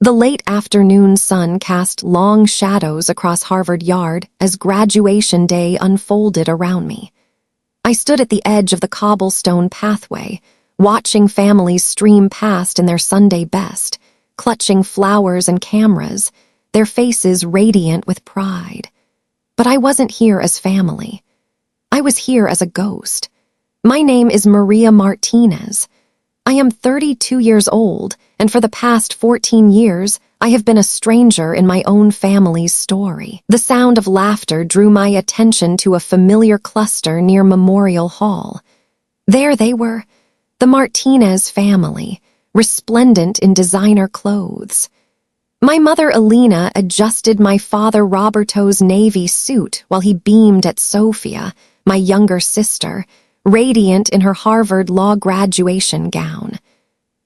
The late afternoon sun cast long shadows across Harvard Yard as graduation day unfolded around me. I stood at the edge of the cobblestone pathway, watching families stream past in their Sunday best, clutching flowers and cameras, their faces radiant with pride. But I wasn't here as family. I was here as a ghost. My name is Maria Martinez. I am 32 years old, and for the past 14 years, I have been a stranger in my own family's story. The sound of laughter drew my attention to a familiar cluster near Memorial Hall. There they were, the Martinez family, resplendent in designer clothes. My mother Alina adjusted my father Roberto's navy suit while he beamed at Sophia, my younger sister, radiant in her Harvard Law graduation gown.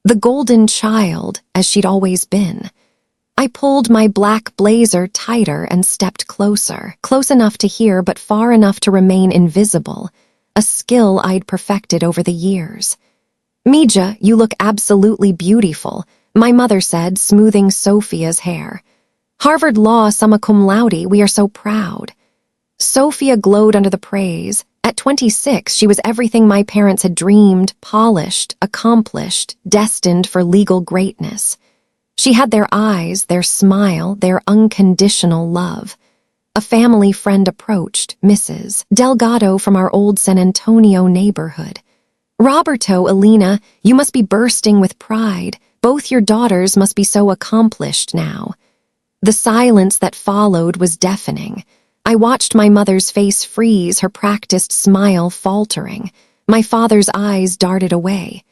The golden child, as she'd always been. I pulled my black blazer tighter and stepped closer, close enough to hear but far enough to remain invisible, a skill I'd perfected over the years. "Mija, you look absolutely beautiful," my mother said, smoothing Sophia's hair. "Harvard Law summa cum laude, we are so proud." Sophia glowed under the praise. At 26, she was everything my parents had dreamed, polished, accomplished, destined for legal greatness. She had their eyes, their smile, their unconditional love. A family friend approached, Mrs. Delgado from our old San Antonio neighborhood. "Roberto, Alina, you must be bursting with pride. Both your daughters must be so accomplished now." The silence that followed was deafening. I watched my mother's face freeze, her practiced smile faltering. My father's eyes darted away.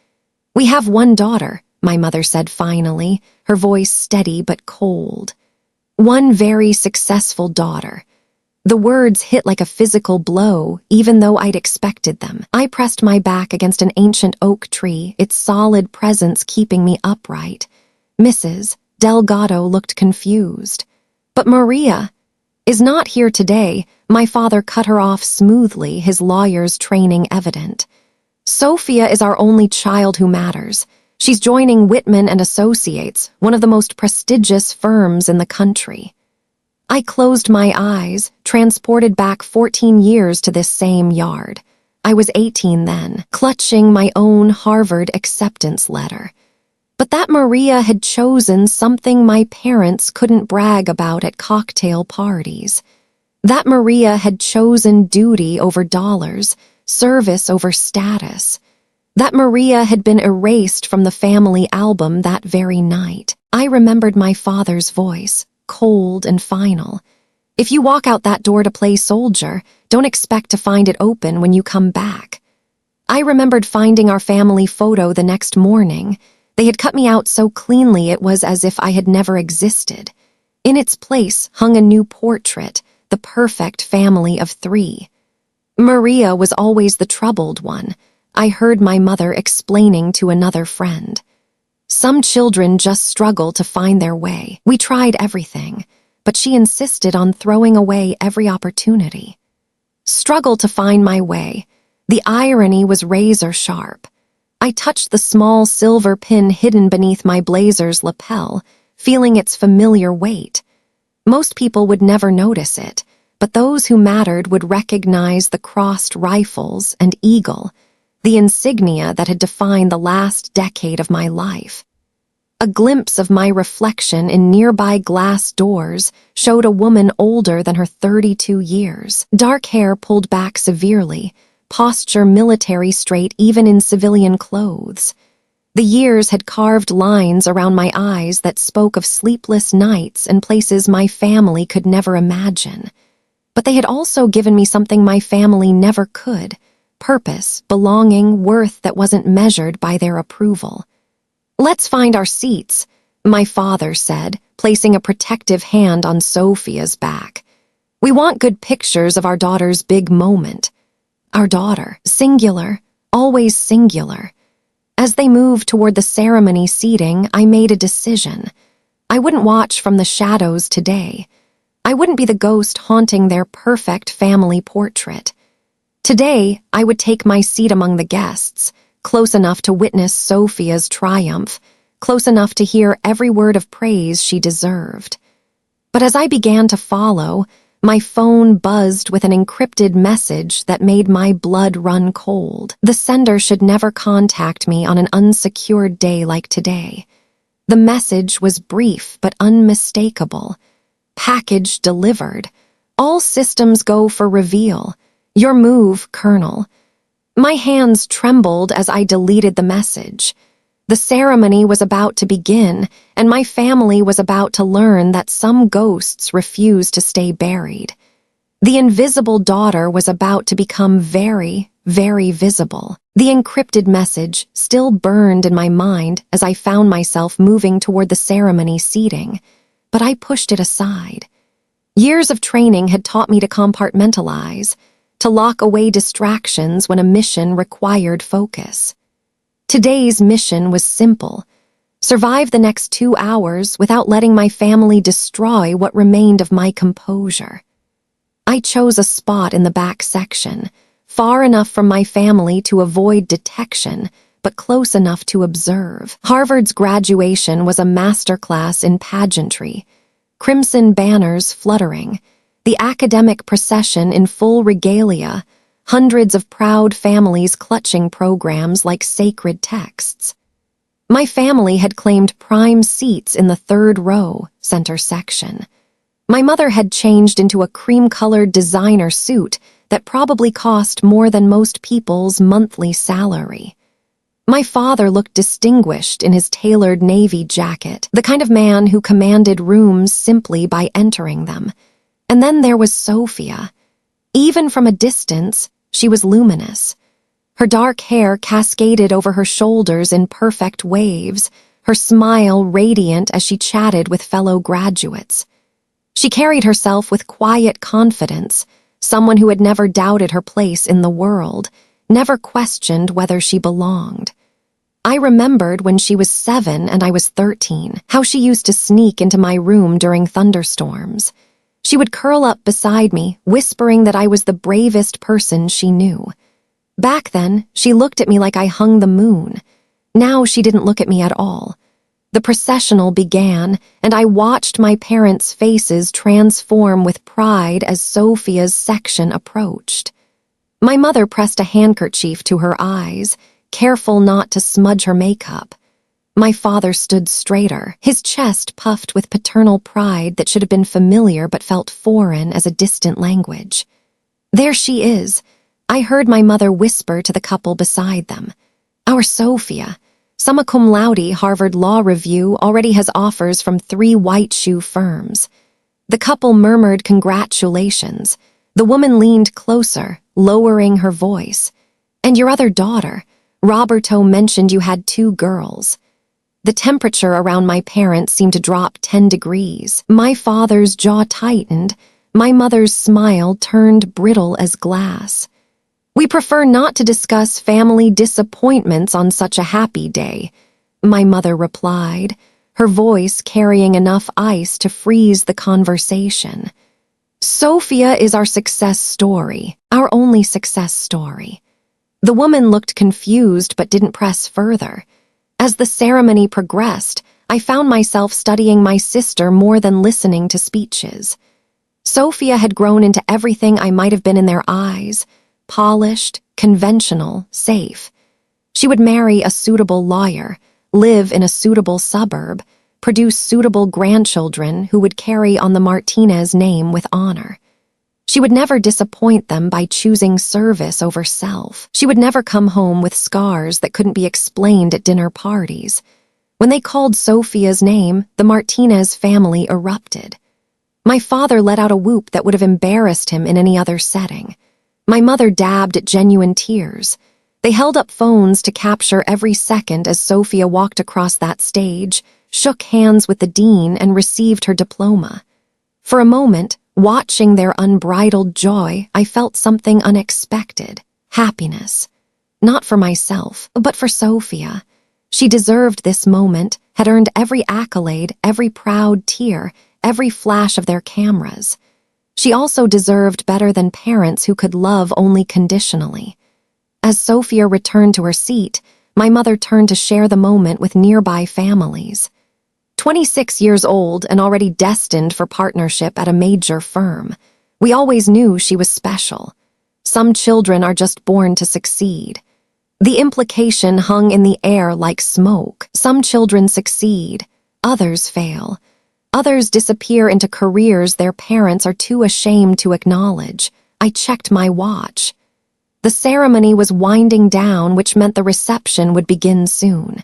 "We have one daughter," my mother said finally, her voice steady but cold. "One very successful daughter." The words hit like a physical blow, even though I'd expected them. I pressed my back against an ancient oak tree, its solid presence keeping me upright. Mrs. Delgado looked confused. "But Maria is not here today," my father cut her off smoothly, his lawyer's training evident. "Sophia is our only child who matters. She's joining Whitman and Associates, one of the most prestigious firms in the country." I closed my eyes, transported back 14 years to this same yard. I was 18 then, clutching my own Harvard acceptance letter. But that Maria had chosen something my parents couldn't brag about at cocktail parties. That Maria had chosen duty over dollars, service over status. That Maria had been erased from the family album that very night. I remembered my father's voice, cold and final. "If you walk out that door to play soldier, don't expect to find it open when you come back." I remembered finding our family photo the next morning. They had cut me out so cleanly it was as if I had never existed. In its place hung a new portrait, the perfect family of 3. Maria was always the troubled one, I heard my mother explaining to another friend. Some children just struggle to find their way. We tried everything, but she insisted on throwing away every opportunity. Struggle to find my way. The irony was razor sharp. I touched the small silver pin hidden beneath my blazer's lapel, feeling its familiar weight. Most people would never notice it, but those who mattered would recognize the crossed rifles and eagle, the insignia that had defined the last decade of my life. A glimpse of my reflection in nearby glass doors showed a woman older than her 32 years, dark hair pulled back severely, posture military straight even in civilian clothes. The years had carved lines around my eyes that spoke of sleepless nights and places my family could never imagine. But they had also given me something my family never could: purpose, belonging, worth that wasn't measured by their approval. "Let's find our seats," my father said, placing a protective hand on Sophia's back. "We want good pictures of our daughter's big moment." Our daughter, singular, always singular. As they moved toward the ceremony seating, I made a decision. I wouldn't watch from the shadows today. I wouldn't be the ghost haunting their perfect family portrait. Today, I would take my seat among the guests, close enough to witness Sophia's triumph, close enough to hear every word of praise she deserved. But as I began to follow, my phone buzzed with an encrypted message that made my blood run cold. The sender should never contact me on an unsecured day like today. The message was brief but unmistakable. Package delivered. All systems go for reveal. Your move, Colonel. My hands trembled as I deleted the message. The ceremony was about to begin, and my family was about to learn that some ghosts refuse to stay buried. The invisible daughter was about to become very, very visible. The encrypted message still burned in my mind as I found myself moving toward the ceremony seating, but I pushed it aside. Years of training had taught me to compartmentalize, to lock away distractions when a mission required focus. Today's mission was simple: survive the next 2 hours without letting my family destroy what remained of my composure. I chose a spot in the back section, far enough from my family to avoid detection, but close enough to observe. Harvard's graduation was a masterclass in pageantry, crimson banners fluttering, the academic procession in full regalia, hundreds of proud families clutching programs like sacred texts. My family had claimed prime seats in the third row, center section. My mother had changed into a cream-colored designer suit that probably cost more than most people's monthly salary. My father looked distinguished in his tailored navy jacket, the kind of man who commanded rooms simply by entering them. And then there was Sophia. Even from a distance, she was luminous. Her dark hair cascaded over her shoulders in perfect waves, her smile radiant as she chatted with fellow graduates. She carried herself with quiet confidence, someone who had never doubted her place in the world, never questioned whether she belonged. I remembered when she was 7 and I was 13, how she used to sneak into my room during thunderstorms. She would curl up beside me, whispering that I was the bravest person she knew. Back then, she looked at me like I hung the moon. Now she didn't look at me at all. The processional began, and I watched my parents' faces transform with pride as Sophia's section approached. My mother pressed a handkerchief to her eyes, careful not to smudge her makeup. My father stood straighter, his chest puffed with paternal pride that should have been familiar but felt foreign as a distant language. "There she is," I heard my mother whisper to the couple beside them. "Our Sophia, summa cum laude Harvard Law Review, already has offers from 3 white shoe firms." The couple murmured congratulations. The woman leaned closer, lowering her voice. "And your other daughter, Roberto mentioned you had 2 girls." The temperature around my parents seemed to drop 10 degrees. My father's jaw tightened. My mother's smile turned brittle as glass. "We prefer not to discuss family disappointments on such a happy day," my mother replied, her voice carrying enough ice to freeze the conversation. "Sophia is our success story, our only success story." The woman looked confused but didn't press further. As the ceremony progressed, I found myself studying my sister more than listening to speeches. Sophia had grown into everything I might have been in their eyes: polished, conventional, safe. She would marry a suitable lawyer, live in a suitable suburb, produce suitable grandchildren who would carry on the Martinez name with honor. She would never disappoint them by choosing service over self. She would never come home with scars that couldn't be explained at dinner parties. When they called Sophia's name, the Martinez family erupted. My father let out a whoop that would have embarrassed him in any other setting. My mother dabbed at genuine tears. They held up phones to capture every second as Sophia walked across that stage, shook hands with the dean, and received her diploma. For a moment, watching their unbridled joy, I felt something unexpected: happiness. Not for myself, but for Sophia. She deserved this moment, had earned every accolade, every proud tear, every flash of their cameras. She also deserved better than parents who could love only conditionally. As Sophia returned to her seat, my mother turned to share the moment with nearby families. 26 years old and already destined for partnership at a major firm. We always knew she was special. Some children are just born to succeed. The implication hung in the air like smoke. Some children succeed, others fail. Others disappear into careers their parents are too ashamed to acknowledge. I checked my watch. The ceremony was winding down, which meant the reception would begin soon.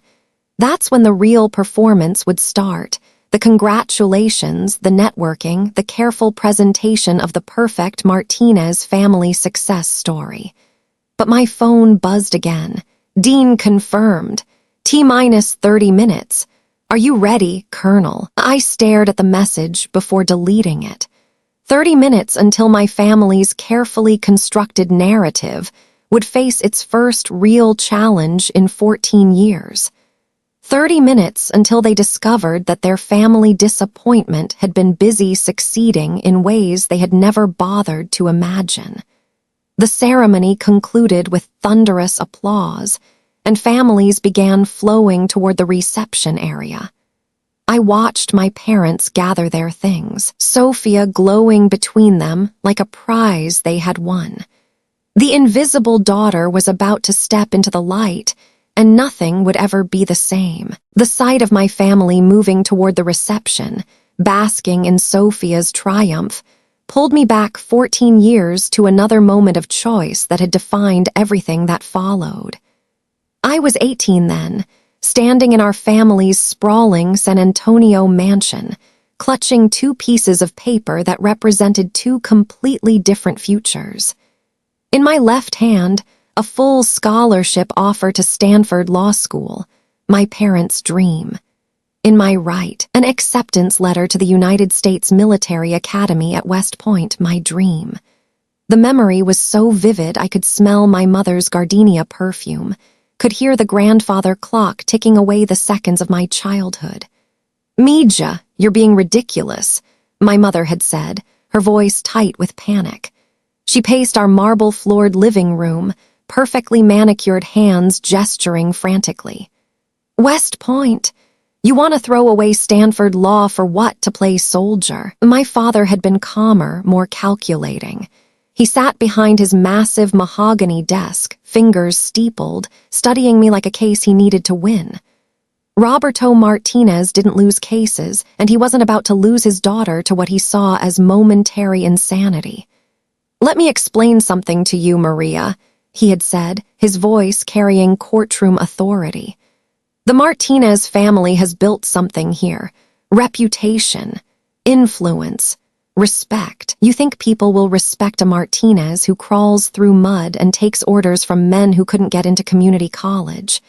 That's when the real performance would start. The congratulations, the networking, the careful presentation of the perfect Martinez family success story. But my phone buzzed again. Dean confirmed. T-minus 30 minutes. Are you ready, Colonel? I stared at the message before deleting it. 30 minutes until my family's carefully constructed narrative would face its first real challenge in 14 years. 30 minutes until they discovered that their family disappointment had been busy succeeding in ways they had never bothered to imagine. The ceremony concluded with thunderous applause, and families began flowing toward the reception area. I watched my parents gather their things, Sophia glowing between them like a prize they had won. The invisible daughter was about to step into the light, and nothing would ever be the same. The sight of my family moving toward the reception, basking in Sophia's triumph, pulled me back 14 years to another moment of choice that had defined everything that followed. I was 18 then, standing in our family's sprawling San Antonio mansion, clutching two pieces of paper that represented two completely different futures. In my left hand, a full scholarship offer to Stanford Law School, my parents' dream. In my right, an acceptance letter to the United States Military Academy at West Point, my dream. The memory was so vivid I could smell my mother's gardenia perfume, could hear the grandfather clock ticking away the seconds of my childhood. Mija, you're being ridiculous, my mother had said, her voice tight with panic. She paced our marble-floored living room, perfectly manicured hands gesturing frantically. West Point, you want to throw away Stanford Law for what, to play soldier? My father had been calmer, more calculating. He sat behind his massive mahogany desk, fingers steepled, studying me like a case he needed to win. Roberto Martinez didn't lose cases, and he wasn't about to lose his daughter to what he saw as momentary insanity. Let me explain something to you, Maria, he had said, his voice carrying courtroom authority. The Martinez family has built something here. Reputation, influence, respect. You think people will respect a Martinez who crawls through mud and takes orders from men who couldn't get into community college.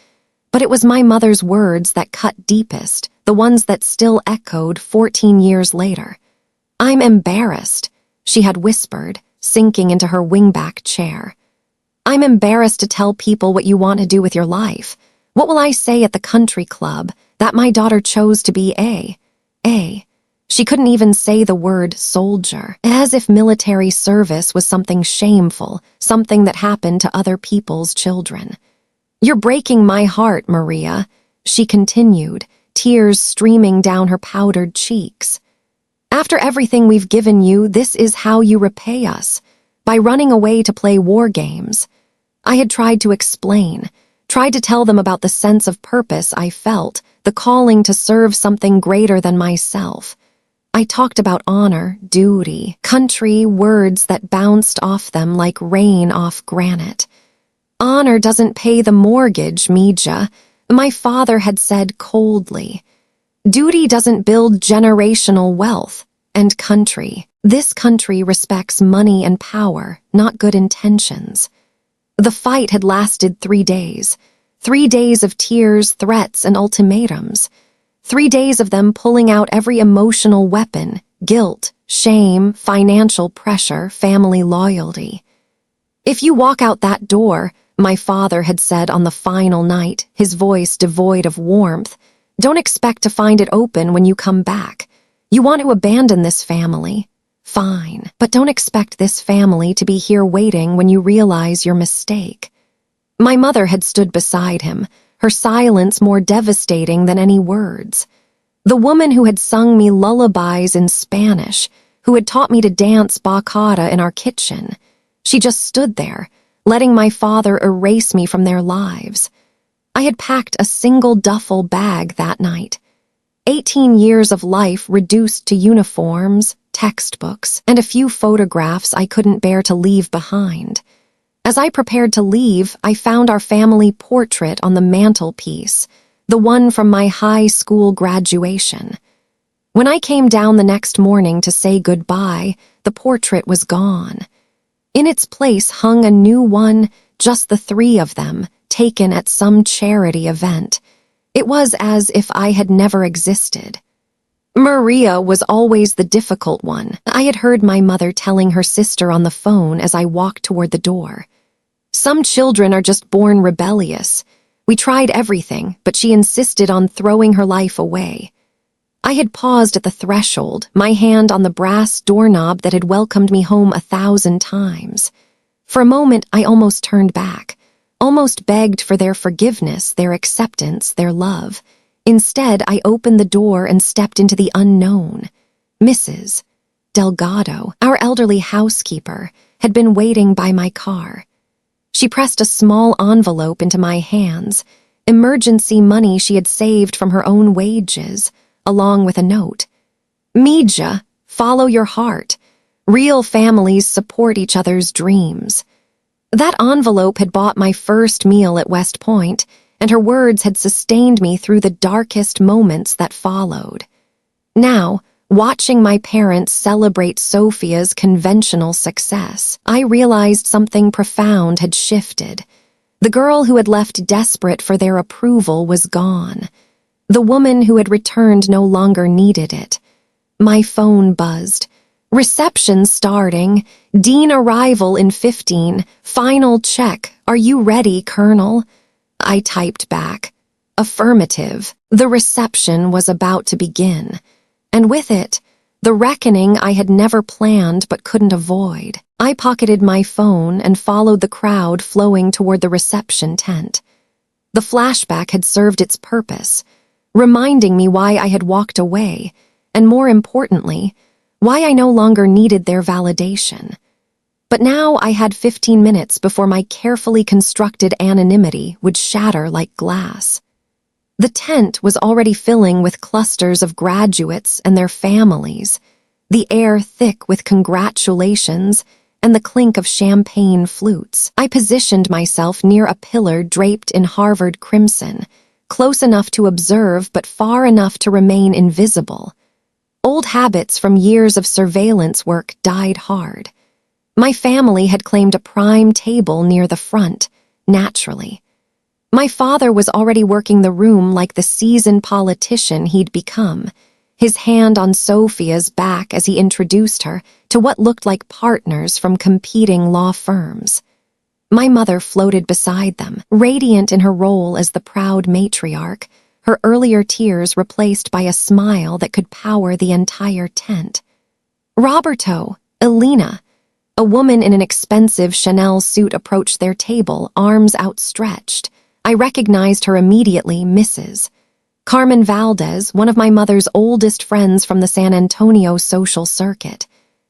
But it was my mother's words that cut deepest, the ones that still echoed 14 years later. I'm embarrassed, she had whispered, sinking into her wingback chair. I'm embarrassed to tell people what you want to do with your life. What will I say at the country club? That my daughter chose to be a. She couldn't even say the word soldier, as if military service was something shameful, something that happened to other people's children. You're breaking my heart, Maria, she continued, tears streaming down her powdered cheeks. After everything we've given you, this is how you repay us, by running away to play war games. I had tried to explain, tried to tell them about the sense of purpose I felt, the calling to serve something greater than myself. I talked about honor, duty, country, words that bounced off them like rain off granite. Honor doesn't pay the mortgage, Mija, my father had said coldly. Duty doesn't build generational wealth, and country. This country respects money and power, not good intentions. The fight had lasted 3 days. 3 days of tears, threats, and ultimatums. 3 days of them pulling out every emotional weapon, guilt, shame, financial pressure, family loyalty. If you walk out that door, my father had said on the final night, his voice devoid of warmth, don't expect to find it open when you come back. You want to abandon this family? Fine, but don't expect this family to be here waiting when you realize your mistake. My mother had stood beside him, her silence more devastating than any words. The woman who had sung me lullabies in Spanish, who had taught me to dance bachata in our kitchen. She just stood there, letting my father erase me from their lives. I had packed a single duffel bag that night. 18 years of life reduced to uniforms, textbooks, and a few photographs I couldn't bear to leave behind. As I prepared to leave, I found our family portrait on the mantelpiece, the one from my high school graduation. When I came down the next morning to say goodbye, the portrait was gone. In its place hung a new one, just the three of them, taken at some charity event. It was as if I had never existed. Maria was always the difficult one, I had heard my mother telling her sister on the phone as I walked toward the door. Some children are just born rebellious. We tried everything, but she insisted on throwing her life away. I had paused at the threshold, my hand on the brass doorknob that had welcomed me home 1,000 times. For a moment, I almost turned back, almost begged for their forgiveness, their acceptance, their love. Instead, I opened the door and stepped into the unknown. Mrs. Delgado, our elderly housekeeper, had been waiting by my car. She pressed a small envelope into my hands, emergency money she had saved from her own wages, along with a note. Mija, follow your heart. Real families support each other's dreams. That envelope had bought my first meal at West Point, and her words had sustained me through the darkest moments that followed. Now, watching my parents celebrate Sophia's conventional success, I realized something profound had shifted. The girl who had left desperate for their approval was gone. The woman who had returned no longer needed it. My phone buzzed. Reception starting. Dean arrival in 15. Final check. Are you ready, Colonel? I typed back. Affirmative. The reception was about to begin. And with it, the reckoning I had never planned but couldn't avoid. I pocketed my phone and followed the crowd flowing toward the reception tent. The flashback had served its purpose, reminding me why I had walked away, and more importantly, why I no longer needed their validation. But now I had 15 minutes before my carefully constructed anonymity would shatter like glass. The tent was already filling with clusters of graduates and their families, the air thick with congratulations and the clink of champagne flutes. I positioned myself near a pillar draped in Harvard crimson, close enough to observe but far enough to remain invisible. Old habits from years of surveillance work died hard. My family had claimed a prime table near the front, naturally. My father was already working the room like the seasoned politician he'd become, his hand on Sophia's back as he introduced her to what looked like partners from competing law firms. My mother floated beside them, radiant in her role as the proud matriarch, her earlier tears replaced by a smile that could power the entire tent. Roberto, Elena, a woman in an expensive Chanel suit approached their table, arms outstretched. I recognized her immediately, Mrs. Carmen Valdez, one of my mother's oldest friends from the San Antonio social circuit.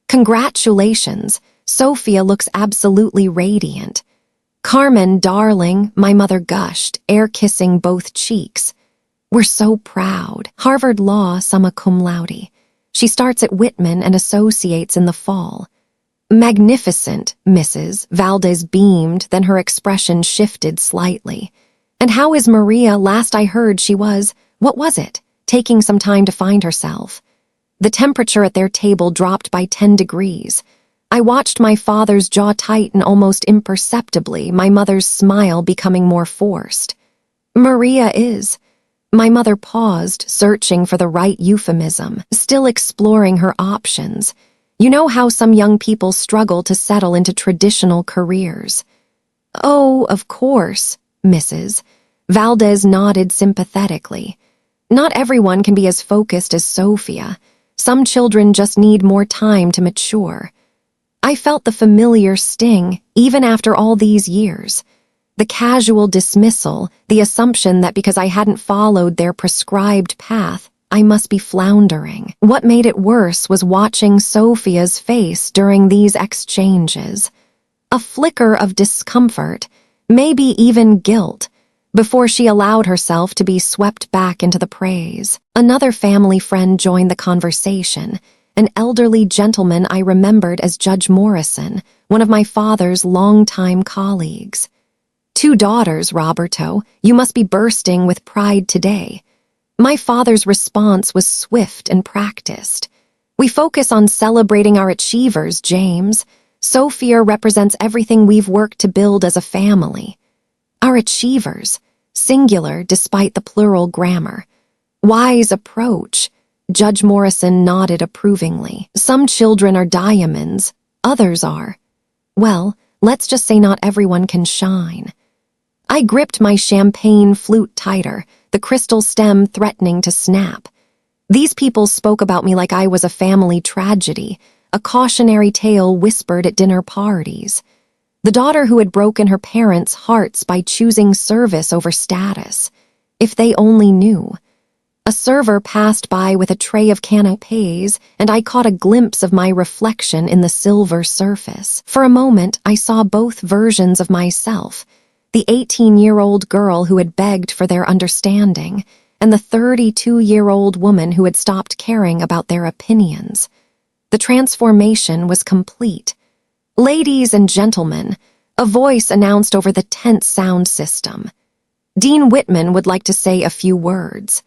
Congratulations, Sophia looks absolutely radiant. Carmen, darling, my mother gushed, air-kissing both cheeks. We're so proud. Harvard Law, summa cum laude. She starts at Whitman and associates in the fall. Magnificent, Mrs. Valdez beamed, then her expression shifted slightly. And how is Maria? Last I heard she was, what was it? Taking some time to find herself. The temperature at their table dropped by 10 degrees. I watched my father's jaw tighten almost imperceptibly, my mother's smile becoming more forced. Maria is. My mother paused, searching for the right euphemism, still exploring her options. You know how some young people struggle to settle into traditional careers. Oh, of course, Mrs. Valdez nodded sympathetically. Not everyone can be as focused as Sophia. Some children just need more time to mature. I felt the familiar sting, even after all these years. The casual dismissal, the assumption that because I hadn't followed their prescribed path, I must be floundering. What made it worse was watching Sophia's face during these exchanges. A flicker of discomfort, maybe even guilt, before she allowed herself to be swept back into the praise. Another family friend joined the conversation, an elderly gentleman I remembered as Judge Morrison, one of my father's longtime colleagues. "2 daughters, Roberto. You must be bursting with pride today." My father's response was swift and practiced. "We focus on celebrating our achievers, James. Sophia represents everything we've worked to build as a family." Our achievers, singular despite the plural grammar. Wise approach. Judge Morrison nodded approvingly. "Some children are diamonds, others are. Well, let's just say not everyone can shine." I gripped my champagne flute tighter, the crystal stem threatening to snap. These people spoke about me like I was a family tragedy, a cautionary tale whispered at dinner parties. The daughter who had broken her parents' hearts by choosing service over status. If they only knew. A server passed by with a tray of canapés, and I caught a glimpse of my reflection in the silver surface. For a moment, I saw both versions of myself. The 18-year-old girl who had begged for their understanding, and the 32-year-old woman who had stopped caring about their opinions. The transformation was complete. "Ladies and gentlemen," a voice announced over the tense sound system. "Dean Whitman would like to say a few words."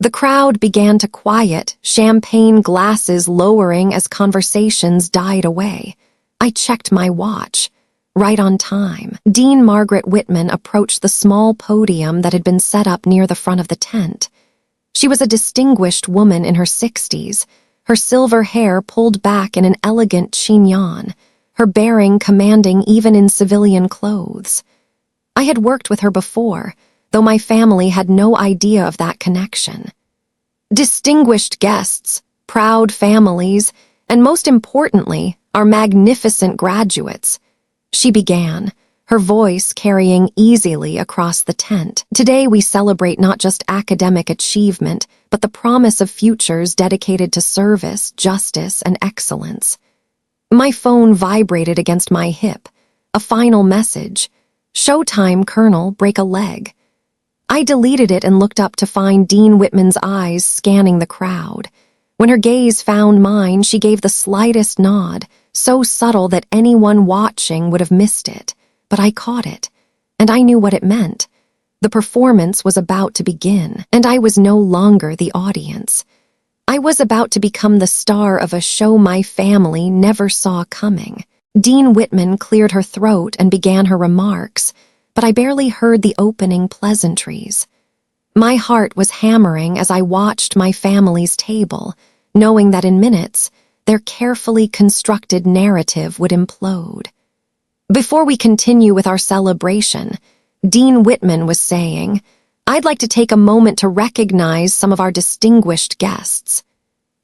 The crowd began to quiet, champagne glasses lowering as conversations died away. I checked my watch. Right on time. Dean Margaret Whitman approached the small podium that had been set up near the front of the tent. She was a distinguished woman in her 60s, her silver hair pulled back in an elegant chignon, her bearing commanding even in civilian clothes. I had worked with her before, though my family had no idea of that connection. Distinguished guests, proud families, and most importantly, our magnificent graduates. She began, her voice carrying easily across the tent. "Today we celebrate not just academic achievement, but the promise of futures dedicated to service, justice, and excellence." My phone vibrated against my hip. A final message. "Showtime, Colonel, break a leg." I deleted it and looked up to find Dean Whitman's eyes scanning the crowd. When her gaze found mine, she gave the slightest nod, so subtle that anyone watching would have missed it. But I caught it, and I knew what it meant. The performance was about to begin, and I was no longer the audience. I was about to become the star of a show my family never saw coming. Dean Whitman cleared her throat and began her remarks, but I barely heard the opening pleasantries. My heart was hammering as I watched my family's table, knowing that in minutes, their carefully constructed narrative would implode. Before we continue with our celebration, Dean Whitman was saying, "I'd like to take a moment to recognize some of our distinguished guests."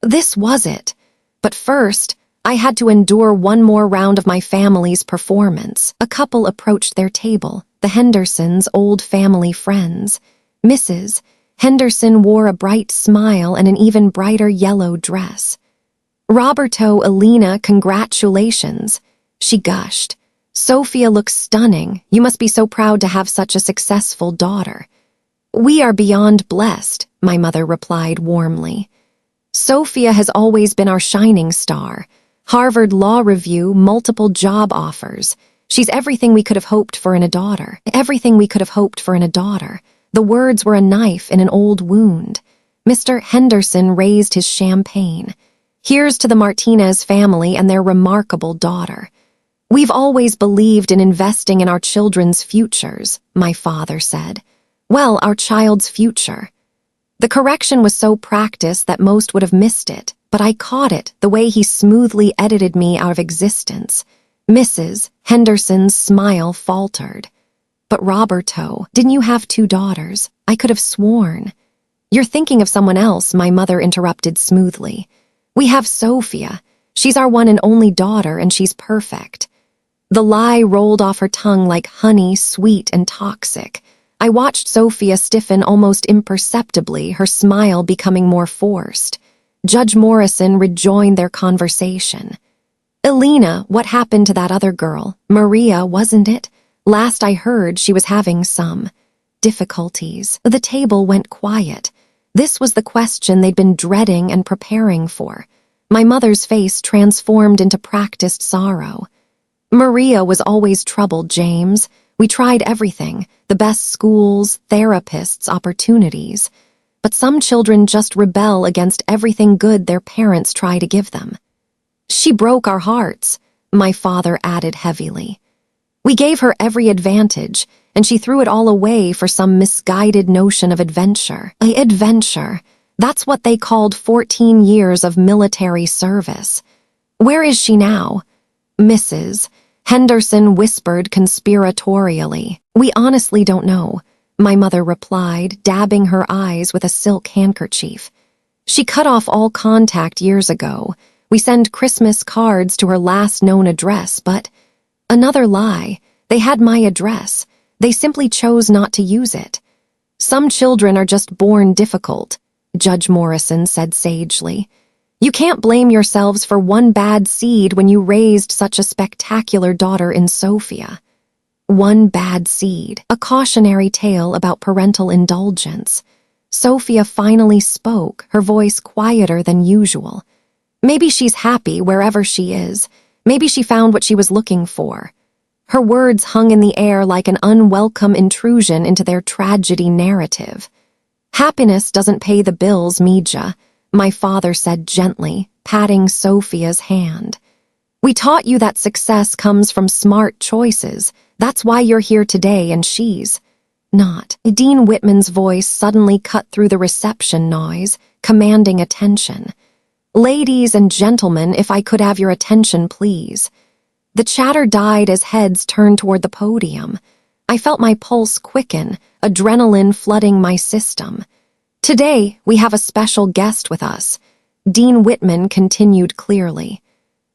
This was it. But first, I had to endure one more round of my family's performance. A couple approached their table, the Hendersons' old family friends. Mrs. Henderson wore a bright smile and an even brighter yellow dress. "Roberto, Alina, congratulations," she gushed. "Sophia looks stunning. You must be so proud to have such a successful daughter." "We are beyond blessed," my mother replied warmly. "Sophia has always been our shining star. Harvard Law Review, multiple job offers. She's everything we could have hoped for in a daughter. Everything we could have hoped for in a daughter." The words were a knife in an old wound. Mr. Henderson raised his champagne. "Here's to the Martinez family and their remarkable daughter. We've always believed in investing in our children's futures," my father said. "Well, our child's future." The correction was so practiced that most would have missed it, but I caught it the way he smoothly edited me out of existence. Mrs. Henderson's smile faltered. "But Roberto, didn't you have 2 daughters? I could have sworn." "You're thinking of someone else," my mother interrupted smoothly. "We have Sophia. She's our one and only daughter, and she's perfect." The lie rolled off her tongue like honey, sweet and toxic. I watched Sophia stiffen almost imperceptibly, her smile becoming more forced. Judge Morrison rejoined their conversation. "Elena, what happened to that other girl? Maria, wasn't it? Last I heard, she was having some difficulties." The table went quiet. This was the question they'd been dreading and preparing for. My mother's face transformed into practiced sorrow. "Maria was always troubled, James. We tried everything, the best schools, therapists, opportunities. But some children just rebel against everything good their parents try to give them. She broke our hearts," my father added heavily. "We gave her every advantage, and she threw it all away for some misguided notion of adventure." Adventure. That's what they called 14 years of military service. "Where is she now?" "Mrs. Henderson whispered conspiratorially. "We honestly don't know," my mother replied, dabbing her eyes with a silk handkerchief. "She cut off all contact years ago. We send Christmas cards to her last known address, but..." Another lie. They had my address. They simply chose not to use it. "Some children are just born difficult," Judge Morrison said sagely. "You can't blame yourselves for one bad seed when you raised such a spectacular daughter in Sophia." One bad seed, a cautionary tale about parental indulgence. Sophia finally spoke, her voice quieter than usual. "Maybe she's happy wherever she is. Maybe she found what she was looking for." Her words hung in the air like an unwelcome intrusion into their tragedy narrative. "Happiness doesn't pay the bills, Mija," my father said gently, patting Sophia's hand. "We taught you that success comes from smart choices. That's why you're here today and she's not." Dean Whitman's voice suddenly cut through the reception noise, commanding attention. "Ladies and gentlemen, if I could have your attention, please." The chatter died as heads turned toward the podium. I felt my pulse quicken, adrenaline flooding my system. "Today, we have a special guest with us," Dean Whitman continued clearly.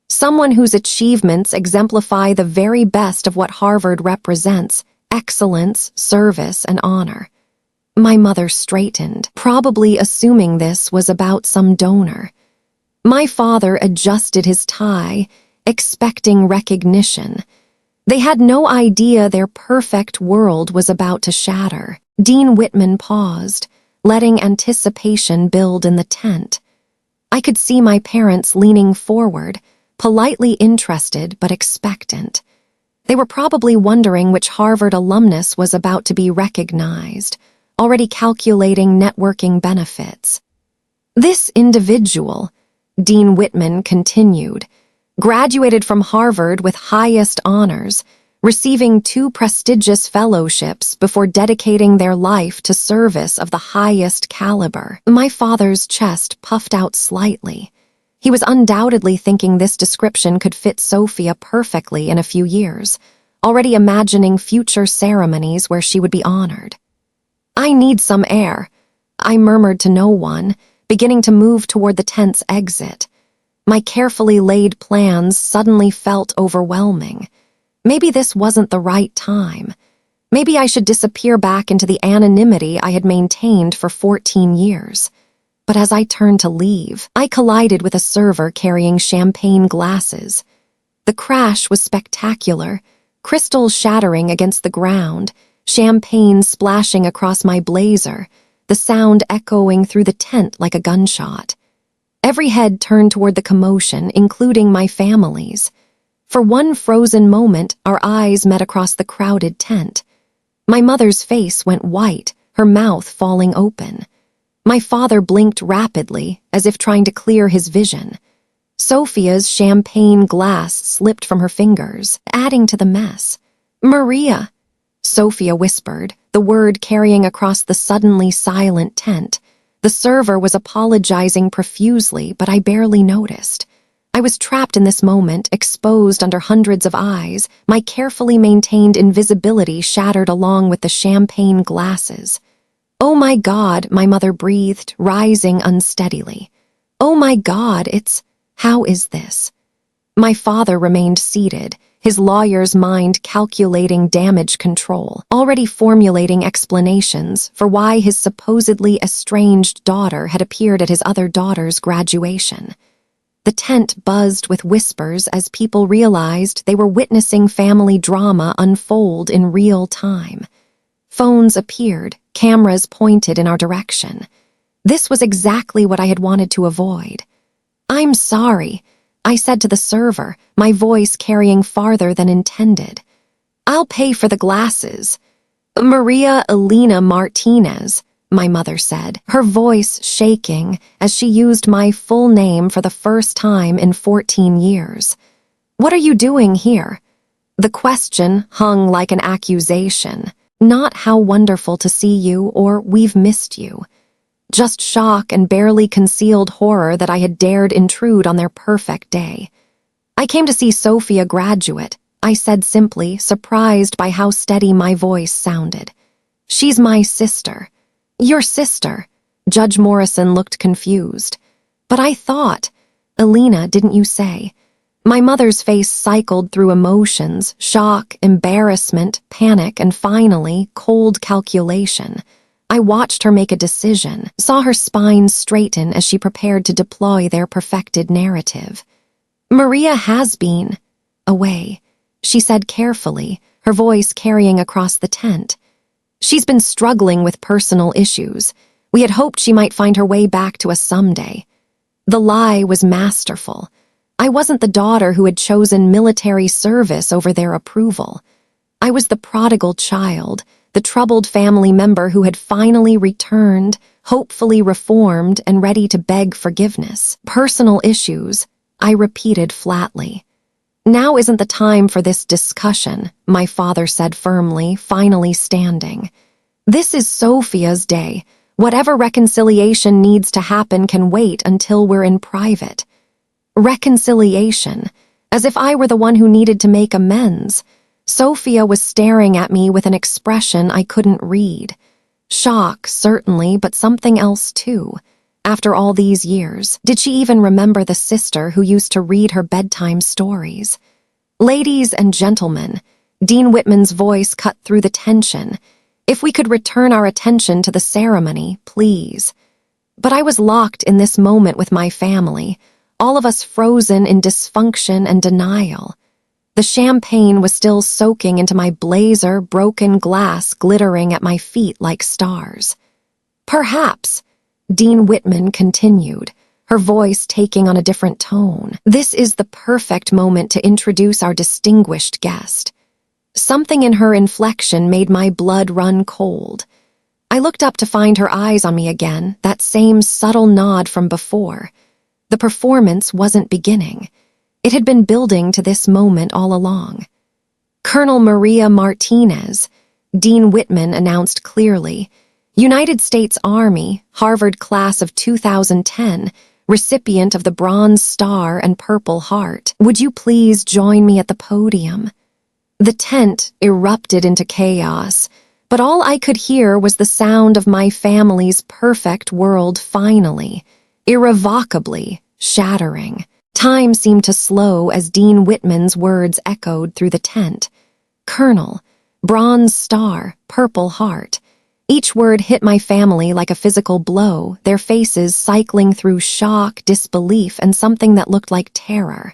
"Someone whose achievements exemplify the very best of what Harvard represents: excellence, service, and honor." My mother straightened, probably assuming this was about some donor. My father adjusted his tie, expecting recognition. They had no idea their perfect world was about to shatter. Dean Whitman paused, letting anticipation build in the tent. I could see my parents leaning forward, politely interested but expectant. They were probably wondering which Harvard alumnus was about to be recognized, already calculating networking benefits. "This individual," Dean Whitman continued, "graduated from Harvard with highest honors, receiving 2 prestigious fellowships before dedicating their life to service of the highest caliber." My father's chest puffed out slightly. He was undoubtedly thinking this description could fit Sophia perfectly in a few years, already imagining future ceremonies where she would be honored. "I need some air," I murmured to no one, beginning to move toward the tent's exit. My carefully laid plans suddenly felt overwhelming. Maybe this wasn't the right time. Maybe I should disappear back into the anonymity I had maintained for 14 years. But as I turned to leave, I collided with a server carrying champagne glasses. The crash was spectacular, crystals shattering against the ground, champagne splashing across my blazer, the sound echoing through the tent like a gunshot. Every head turned toward the commotion, including my family's. For one frozen moment, our eyes met across the crowded tent. My mother's face went white, her mouth falling open. My father blinked rapidly, as if trying to clear his vision. Sophia's champagne glass slipped from her fingers, adding to the mess. "Maria," Sophia whispered, the word carrying across the suddenly silent tent. The server was apologizing profusely, but I barely noticed. I was trapped in this moment, exposed under hundreds of eyes, my carefully maintained invisibility shattered along with the champagne glasses. "Oh my God," my mother breathed, rising unsteadily. "Oh my God, how is this?" My father remained seated, his lawyer's mind calculating damage control, already formulating explanations for why his supposedly estranged daughter had appeared at his other daughter's graduation. The tent buzzed with whispers as people realized they were witnessing family drama unfold in real time. Phones appeared, cameras pointed in our direction. This was exactly what I had wanted to avoid. "I'm sorry," I said to the server, my voice carrying farther than intended. "I'll pay for the glasses." "Maria Elena Martinez," my mother said, her voice shaking as she used my full name for the first time in 14 years. "What are you doing here?" The question hung like an accusation. Not "how wonderful to see you" or "we've missed you." Just shock and barely concealed horror that I had dared intrude on their perfect day. "I came to see Sophia graduate," I said simply, surprised by how steady my voice sounded. "She's my sister." "Your sister?" Judge Morrison looked confused. "But I thought—" "Elena, didn't you say?" My mother's face cycled through emotions, shock, embarrassment, panic, and finally, cold calculation. I watched her make a decision, saw her spine straighten as she prepared to deploy their perfected narrative. "Maria has been away," she said carefully, her voice carrying across the tent. "She's been struggling with personal issues. We had hoped she might find her way back to us someday." The lie was masterful. I wasn't the daughter who had chosen military service over their approval. I was the prodigal child, the troubled family member who had finally returned, hopefully reformed and ready to beg forgiveness. "Personal issues," I repeated flatly. "Now isn't the time for this discussion," my father said firmly, finally standing. "This is Sophia's day. Whatever reconciliation needs to happen can wait until we're in private." Reconciliation, as if I were the one who needed to make amends. Sophia was staring at me with an expression I couldn't read. Shock, certainly, but something else too. After all these years, did she even remember the sister who used to read her bedtime stories? "Ladies and gentlemen," Dean Whitman's voice cut through the tension. "If we could return our attention to the ceremony, please." But I was locked in this moment with my family, all of us frozen in dysfunction and denial. The champagne was still soaking into my blazer, broken glass glittering at my feet like stars. "Perhaps," Dean Whitman continued, her voice taking on a different tone, "this is the perfect moment to introduce our distinguished guest." Something in her inflection made my blood run cold. I looked up to find her eyes on me again, that same subtle nod from before. The performance wasn't beginning. It had been building to this moment all along. "Colonel Maria Martinez," Dean Whitman announced clearly, "United States Army, Harvard class of 2010, recipient of the Bronze Star and Purple Heart. Would you please join me at the podium?" The tent erupted into chaos, but all I could hear was the sound of my family's perfect world finally, irrevocably shattering. Time seemed to slow as Dean Whitman's words echoed through the tent. "Colonel, Bronze Star, Purple Heart." Each word hit my family like a physical blow, their faces cycling through shock, disbelief, and something that looked like terror.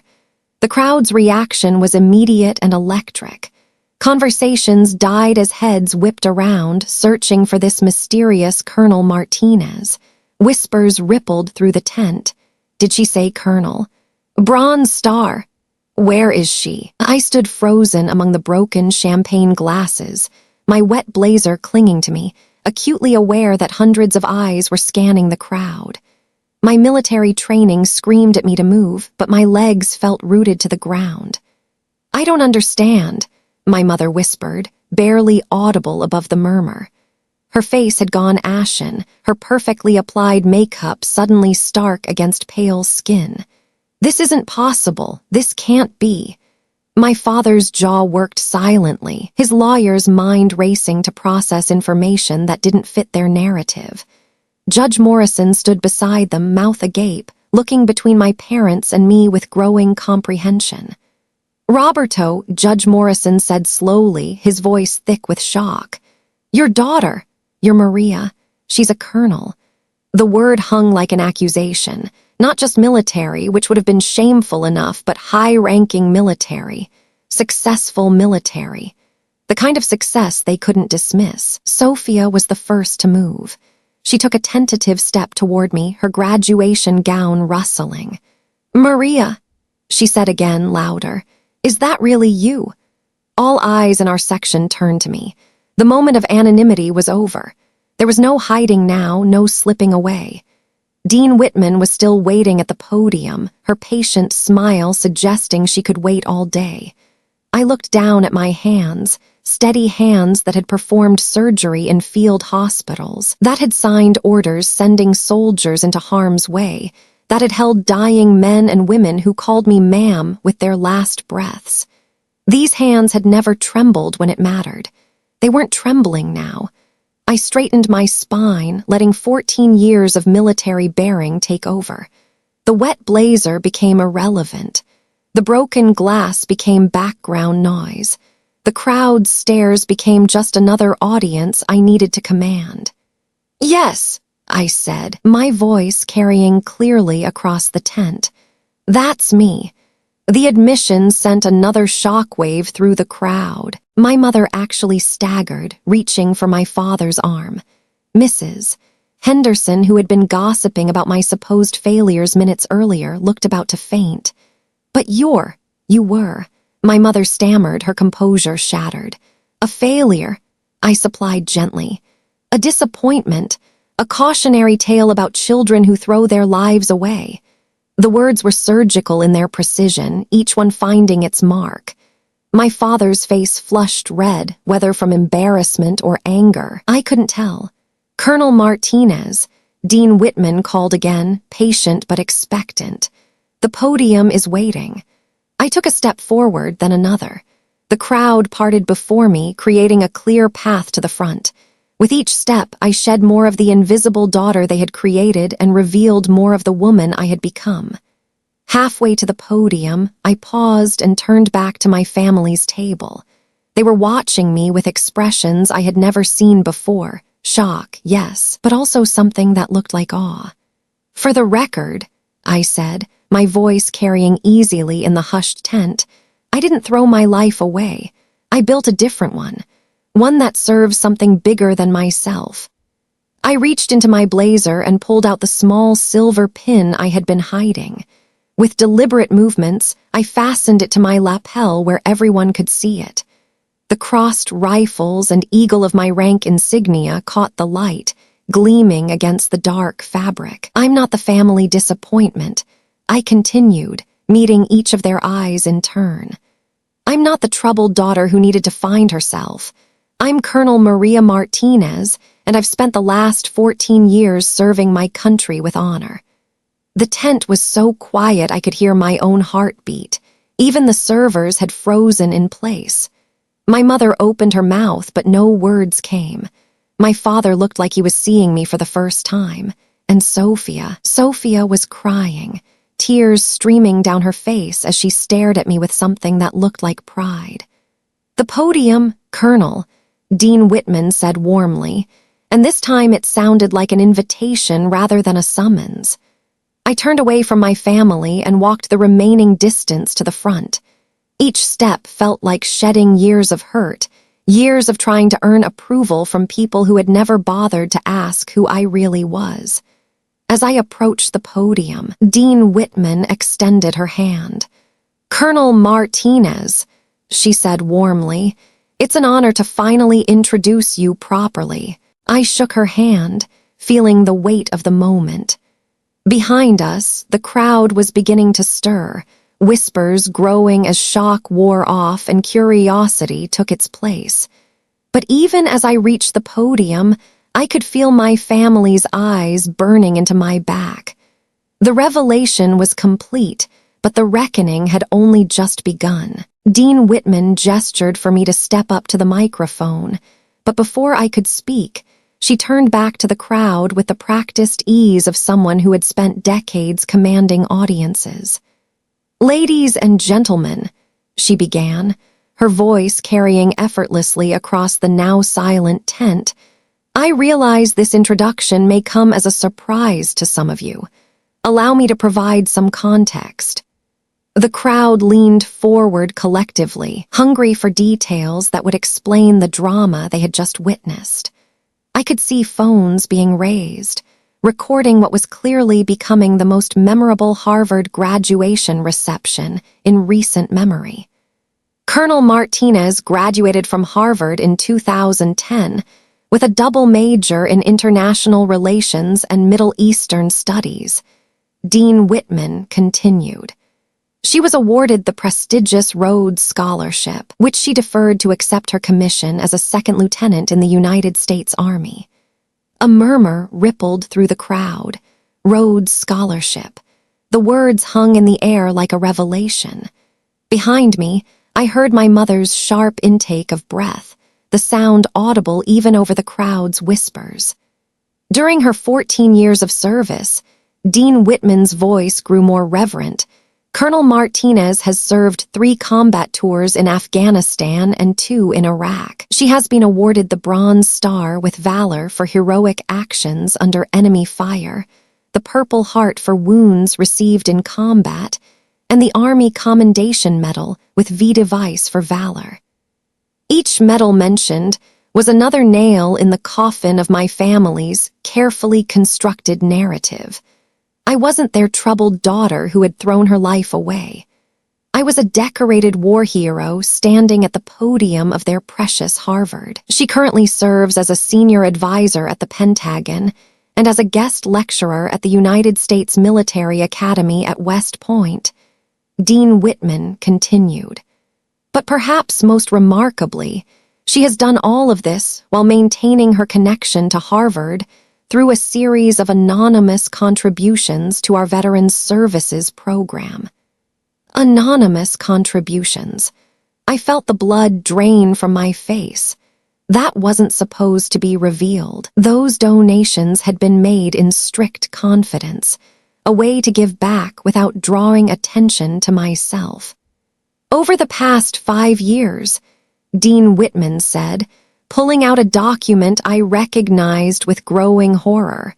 The crowd's reaction was immediate and electric. Conversations died as heads whipped around, searching for this mysterious Colonel Martinez. Whispers rippled through the tent. Did she say Colonel? "Bronze Star. Where is she?" I stood frozen among the broken champagne glasses, my wet blazer clinging to me, acutely aware that hundreds of eyes were scanning the crowd. My military training screamed at me to move, but my legs felt rooted to the ground. "I don't understand," my mother whispered, barely audible above the murmur. Her face had gone ashen, her perfectly applied makeup suddenly stark against pale skin. "This isn't possible. This can't be." My father's jaw worked silently, his lawyer's mind racing to process information that didn't fit their narrative. Judge Morrison stood beside them, mouth agape, looking between my parents and me with growing comprehension. "Roberto," Judge Morrison said slowly, his voice thick with shock. "Your daughter, your Maria, she's a colonel." The word hung like an accusation, not just military, which would have been shameful enough, but high-ranking military, successful military. The kind of success they couldn't dismiss. Sophia was the first to move. She took a tentative step toward me, her graduation gown rustling. "Maria," she said again, louder, "is that really you?" All eyes in our section turned to me. The moment of anonymity was over. There was no hiding now, no slipping away. Dean Whitman was still waiting at the podium, her patient smile suggesting she could wait all day. I looked down at my hands, steady hands that had performed surgery in field hospitals, that had signed orders sending soldiers into harm's way, that had held dying men and women who called me ma'am with their last breaths. These hands had never trembled when it mattered. They weren't trembling now. I straightened my spine, letting 14 years of military bearing take over. The wet blazer became irrelevant. The broken glass became background noise. The crowd's stares became just another audience I needed to command. "Yes," I said, my voice carrying clearly across the tent. "That's me." The admission sent another shockwave through the crowd. My mother actually staggered, reaching for my father's arm. Mrs. Henderson, who had been gossiping about my supposed failures minutes earlier, looked about to faint. "But you were," my mother stammered, her composure shattered. "A failure," I supplied gently. "A disappointment, a cautionary tale about children who throw their lives away." The words were surgical in their precision, each one finding its mark. My father's face flushed red, whether from embarrassment or anger. I couldn't tell. "Colonel Martinez," Dean Whitman called again, patient but expectant. "The podium is waiting." I took a step forward, then another. The crowd parted before me, creating a clear path to the front. With each step, I shed more of the invisible daughter they had created and revealed more of the woman I had become. Halfway to the podium, I paused and turned back to my family's table. They were watching me with expressions I had never seen before. Shock, yes, but also something that looked like awe. "For the record," I said, my voice carrying easily in the hushed tent, "I didn't throw my life away. I built a different one that serves something bigger than myself." I reached into my blazer and pulled out the small silver pin I had been hiding. With deliberate movements, I fastened it to my lapel where everyone could see it. The crossed rifles and eagle of my rank insignia caught the light, gleaming against the dark fabric. "I'm not the family disappointment," I continued, meeting each of their eyes in turn. "I'm not the troubled daughter who needed to find herself. I'm Colonel Maria Martinez, and I've spent the last 14 years serving my country with honor." The tent was so quiet I could hear my own heartbeat. Even the servers had frozen in place. My mother opened her mouth, but no words came. My father looked like he was seeing me for the first time. And Sophia was crying, tears streaming down her face as she stared at me with something that looked like pride. "The podium, Colonel," Dean Whitman said warmly, and this time it sounded like an invitation rather than a summons. I turned away from my family and walked the remaining distance to the front. Each step felt like shedding years of hurt, years of trying to earn approval from people who had never bothered to ask who I really was. As I approached the podium, Dean Whitman extended her hand. "Colonel Martinez," she said warmly, "it's an honor to finally introduce you properly." I shook her hand, feeling the weight of the moment. Behind us, the crowd was beginning to stir, whispers growing as shock wore off and curiosity took its place. But even as I reached the podium, I could feel my family's eyes burning into my back. The revelation was complete, but the reckoning had only just begun. Dean Whitman gestured for me to step up to the microphone, but before I could speak, she turned back to the crowd with the practiced ease of someone who had spent decades commanding audiences. "Ladies and gentlemen," she began, her voice carrying effortlessly across the now silent tent. I realize this introduction may come as a surprise to some of you. Allow me to provide some context. The crowd leaned forward collectively, hungry for details that would explain the drama they had just witnessed. I could see phones being raised, recording what was clearly becoming the most memorable Harvard graduation reception in recent memory. Colonel Martinez graduated from Harvard in 2010 with a double major in international relations and Middle Eastern studies. Dean Whitman continued. She was awarded the prestigious Rhodes Scholarship, which she deferred to accept her commission as a second lieutenant in the United States Army. A murmur rippled through the crowd. Rhodes Scholarship. The words hung in the air like a revelation. Behind me, I heard my mother's sharp intake of breath, the sound audible even over the crowd's whispers. During her 14 years of service, Dean Whitman's voice grew more reverent. Colonel Martinez has served 3 combat tours in Afghanistan and 2 in Iraq. She has been awarded the Bronze Star with Valor for heroic actions under enemy fire, the Purple Heart for wounds received in combat, and the Army Commendation Medal with V-Device for valor. Each medal mentioned was another nail in the coffin of my family's carefully constructed narrative. I wasn't their troubled daughter who had thrown her life away. I was a decorated war hero standing at the podium of their precious Harvard. She currently serves as a senior advisor at the Pentagon and as a guest lecturer at the United States Military Academy at West Point. Dean Whitman continued. But perhaps most remarkably, she has done all of this while maintaining her connection to Harvard through a series of anonymous contributions to our Veterans Services program. Anonymous contributions. I felt the blood drain from my face. That wasn't supposed to be revealed. Those donations had been made in strict confidence, a way to give back without drawing attention to myself. Over the past 5 years, Dean Whitman said, pulling out a document I recognized with growing horror.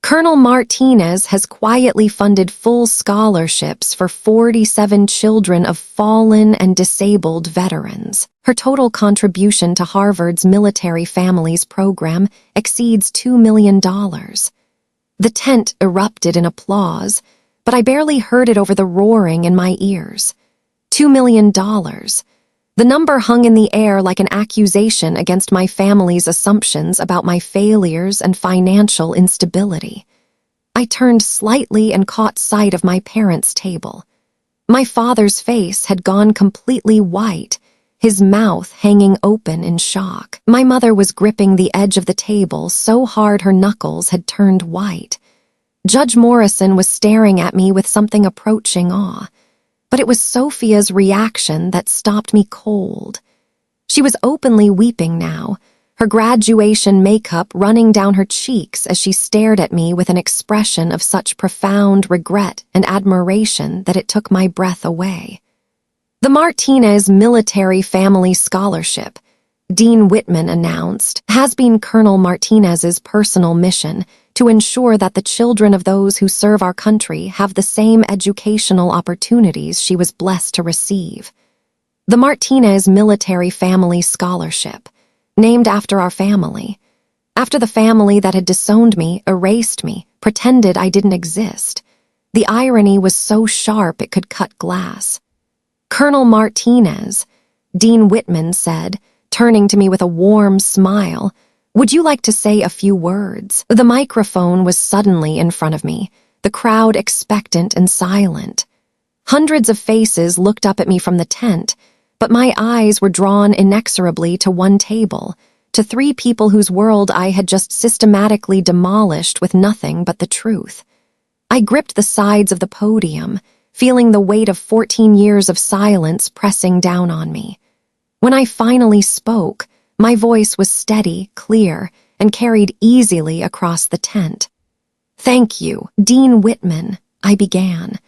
Colonel Martinez has quietly funded full scholarships for 47 children of fallen and disabled veterans. Her total contribution to Harvard's Military Families Program exceeds $2 million. The tent erupted in applause, but I barely heard it over the roaring in my ears. $2 million. The number hung in the air like an accusation against my family's assumptions about my failures and financial instability. I turned slightly and caught sight of my parents' table. My father's face had gone completely white, his mouth hanging open in shock. My mother was gripping the edge of the table so hard her knuckles had turned white. Judge Morrison was staring at me with something approaching awe. But it was Sophia's reaction that stopped me cold. She was openly weeping now, her graduation makeup running down her cheeks as she stared at me with an expression of such profound regret and admiration that it took my breath away. The Martinez Military Family Scholarship, Dean Whitman announced, has been Colonel Martinez's personal mission to ensure that the children of those who serve our country have the same educational opportunities she was blessed to receive. The Martinez Military Family Scholarship, named after our family, after the family that had disowned me, erased me, pretended I didn't exist. The irony was so sharp it could cut glass. Colonel Martinez, Dean Whitman said, turning to me with a warm smile, "Would you like to say a few words?" The microphone was suddenly in front of me, the crowd expectant and silent. Hundreds of faces looked up at me from the tent, but my eyes were drawn inexorably to one table, to 3 people whose world I had just systematically demolished with nothing but the truth. I gripped the sides of the podium, feeling the weight of 14 years of silence pressing down on me. When I finally spoke, my voice was steady, clear, and carried easily across the tent. "Thank you, Dean Whitman," I began.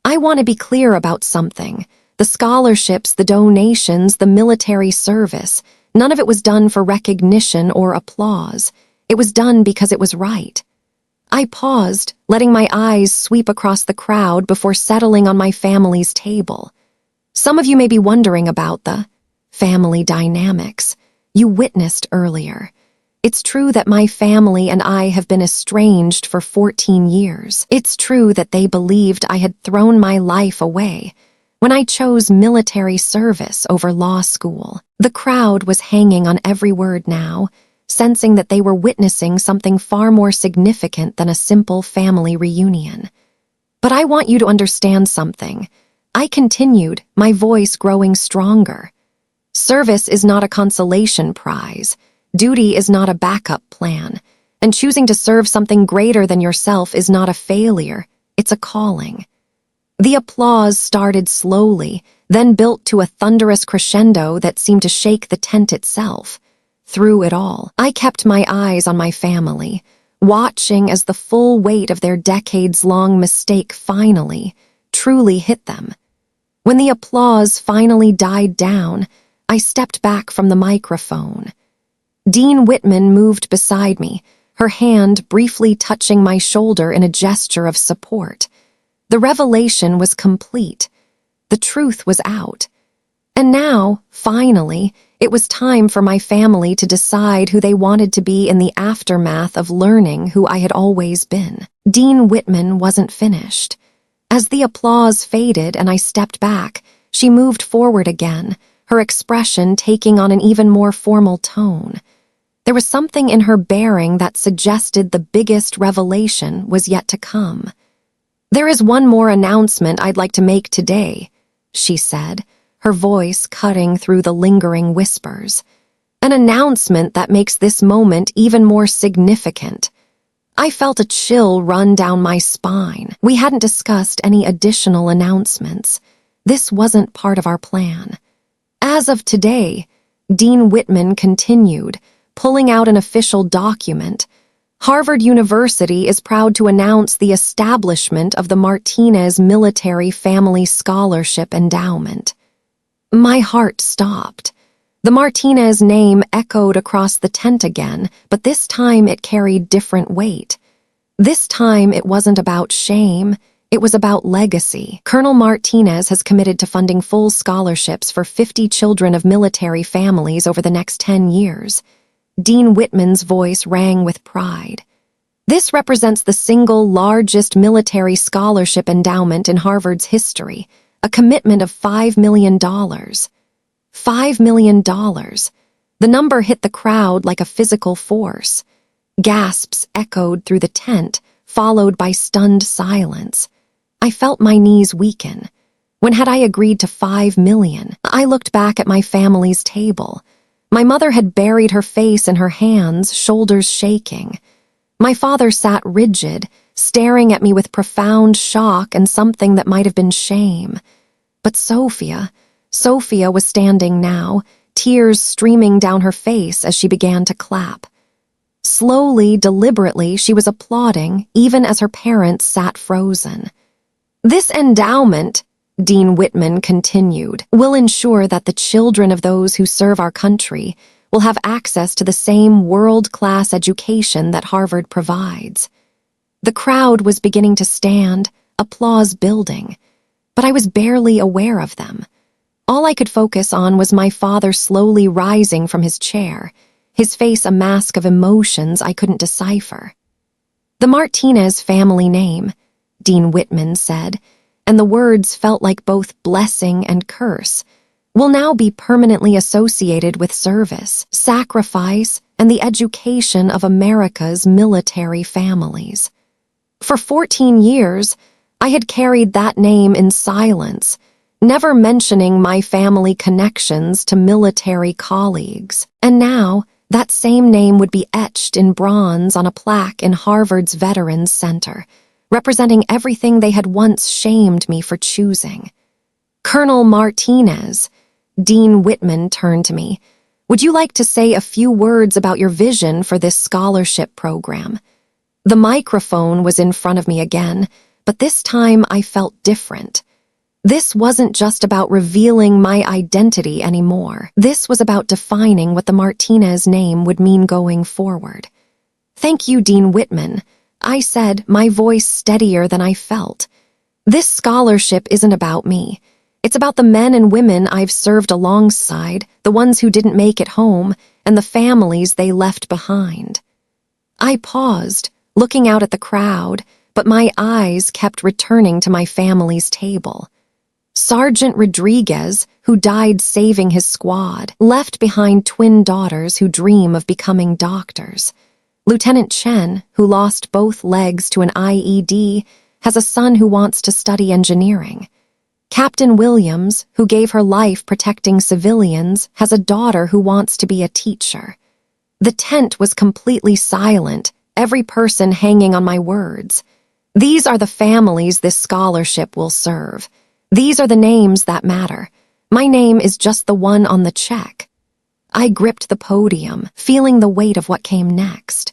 "I want to be clear about something. The scholarships, the donations, the military service, none of it was done for recognition or applause. It was done because it was right. I paused, letting my eyes sweep across the crowd before settling on my family's table. Some of you may be wondering about the family dynamics you witnessed earlier. It's true that my family and I have been estranged for 14 years. It's true that they believed I had thrown my life away when I chose military service over law school. The crowd was hanging on every word now, sensing that they were witnessing something far more significant than a simple family reunion. But I want you to understand something. I continued, my voice growing stronger. Service is not a consolation prize. Duty is not a backup plan. And choosing to serve something greater than yourself is not a failure. It's a calling. The applause started slowly, then built to a thunderous crescendo that seemed to shake the tent itself. Through it all, I kept my eyes on my family, watching as the full weight of their decades-long mistake finally, truly hit them. When the applause finally died down, I stepped back from the microphone. Dean Whitman moved beside me, her hand briefly touching my shoulder in a gesture of support. The revelation was complete. The truth was out. And now, finally, it was time for my family to decide who they wanted to be in the aftermath of learning who I had always been. Dean Whitman wasn't finished. As the applause faded and I stepped back, she moved forward again, her expression taking on an even more formal tone. There was something in her bearing that suggested the biggest revelation was yet to come. "There is one more announcement I'd like to make today," she said, her voice cutting through the lingering whispers. "An announcement that makes this moment even more significant." I felt a chill run down my spine. We hadn't discussed any additional announcements. This wasn't part of our plan. "As of today," Dean Whitman continued, pulling out an official document, "Harvard University is proud to announce the establishment of the Martinez Military Family Scholarship Endowment." My heart stopped. The Martinez name echoed across the tent again, but this time it carried different weight. This time it wasn't about shame, it was about legacy. "Colonel Martinez has committed to funding full scholarships for 50 children of military families over the next 10 years. Dean Whitman's voice rang with pride. "This represents the single largest military scholarship endowment in Harvard's history, a commitment of $5 million. $5 million. The number hit the crowd like a physical force. Gasps echoed through the tent, followed by stunned silence. I felt my knees weaken. When had I agreed to $5 million? I looked back at my family's table. My mother had buried her face in her hands, shoulders shaking. My father sat rigid, staring at me with profound shock and something that might have been shame. But Sophia was standing now, tears streaming down her face as she began to clap. Slowly, deliberately, she was applauding, even as her parents sat frozen. "This endowment," Dean Whitman continued, "will ensure that the children of those who serve our country will have access to the same world-class education that Harvard provides." The crowd was beginning to stand, applause building, but I was barely aware of them. All I could focus on was my father slowly rising from his chair, his face a mask of emotions I couldn't decipher. "The Martinez family name," Dean Whitman said, and the words felt like both blessing and curse, "will now be permanently associated with service, sacrifice, and the education of America's military families." For 14 years, I had carried that name in silence, never mentioning my family connections to military colleagues. And now, that same name would be etched in bronze on a plaque in Harvard's Veterans Center, representing everything they had once shamed me for choosing. "Colonel Martinez," Dean Whitman turned to me, "would you like to say a few words about your vision for this scholarship program?" The microphone was in front of me again, but this time I felt different. This wasn't just about revealing my identity anymore. This was about defining what the Martinez name would mean going forward. "Thank you, Dean Whitman," I said, my voice steadier than I felt. "This scholarship isn't about me. It's about the men and women I've served alongside, the ones who didn't make it home, and the families they left behind." I paused, looking out at the crowd, but my eyes kept returning to my family's table. Sergeant Rodriguez, who died saving his squad, left behind twin daughters who dream of becoming doctors. Lieutenant Chen, who lost both legs to an IED, has a son who wants to study engineering. Captain Williams, who gave her life protecting civilians, has a daughter who wants to be a teacher. The tent was completely silent, every person hanging on my words. These are the families this scholarship will serve. These are the names that matter. My name is just the one on the check. I gripped the podium, feeling the weight of what came next.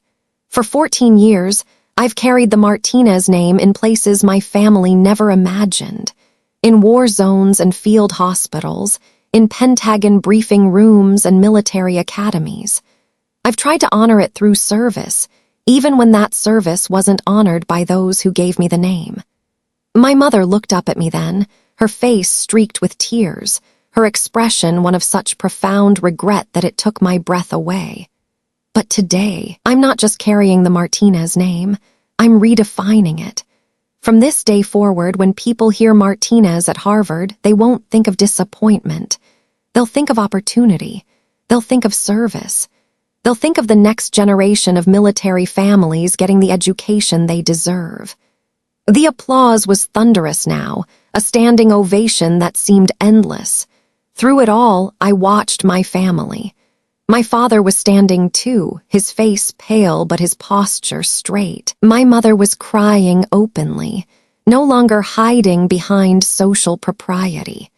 For 14 years, I've carried the Martinez name in places my family never imagined. In war zones and field hospitals, in Pentagon briefing rooms and military academies. I've tried to honor it through service, even when that service wasn't honored by those who gave me the name. My mother looked up at me then, her face streaked with tears, her expression one of such profound regret that it took my breath away. But today, I'm not just carrying the Martinez name, I'm redefining it. From this day forward, when people hear Martinez at Harvard, they won't think of disappointment. They'll think of opportunity. They'll think of service. They'll think of the next generation of military families getting the education they deserve. The applause was thunderous now, a standing ovation that seemed endless. Through it all, I watched my family. My father was standing too, his face pale but his posture straight. My mother was crying openly, no longer hiding behind social propriety.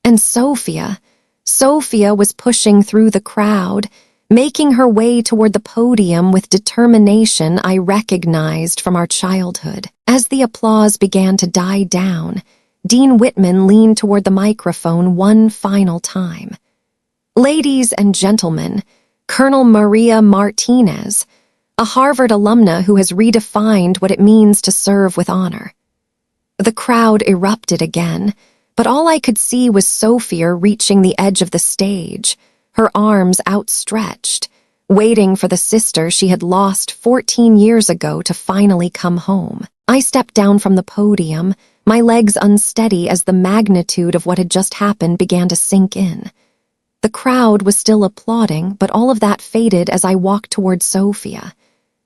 And Sophia was pushing through the crowd, making her way toward the podium with determination I recognized from our childhood. As the applause began to die down, Dean Whitman leaned toward the microphone one final time. "Ladies and gentlemen, Colonel Maria Martinez, a Harvard alumna who has redefined what it means to serve with honor." The crowd erupted again, but all I could see was Sophia reaching the edge of the stage, her arms outstretched, waiting for the sister she had lost 14 years ago to finally come home. I stepped down from the podium, my legs unsteady as the magnitude of what had just happened began to sink in. The crowd was still applauding, but all of that faded as I walked toward Sophia.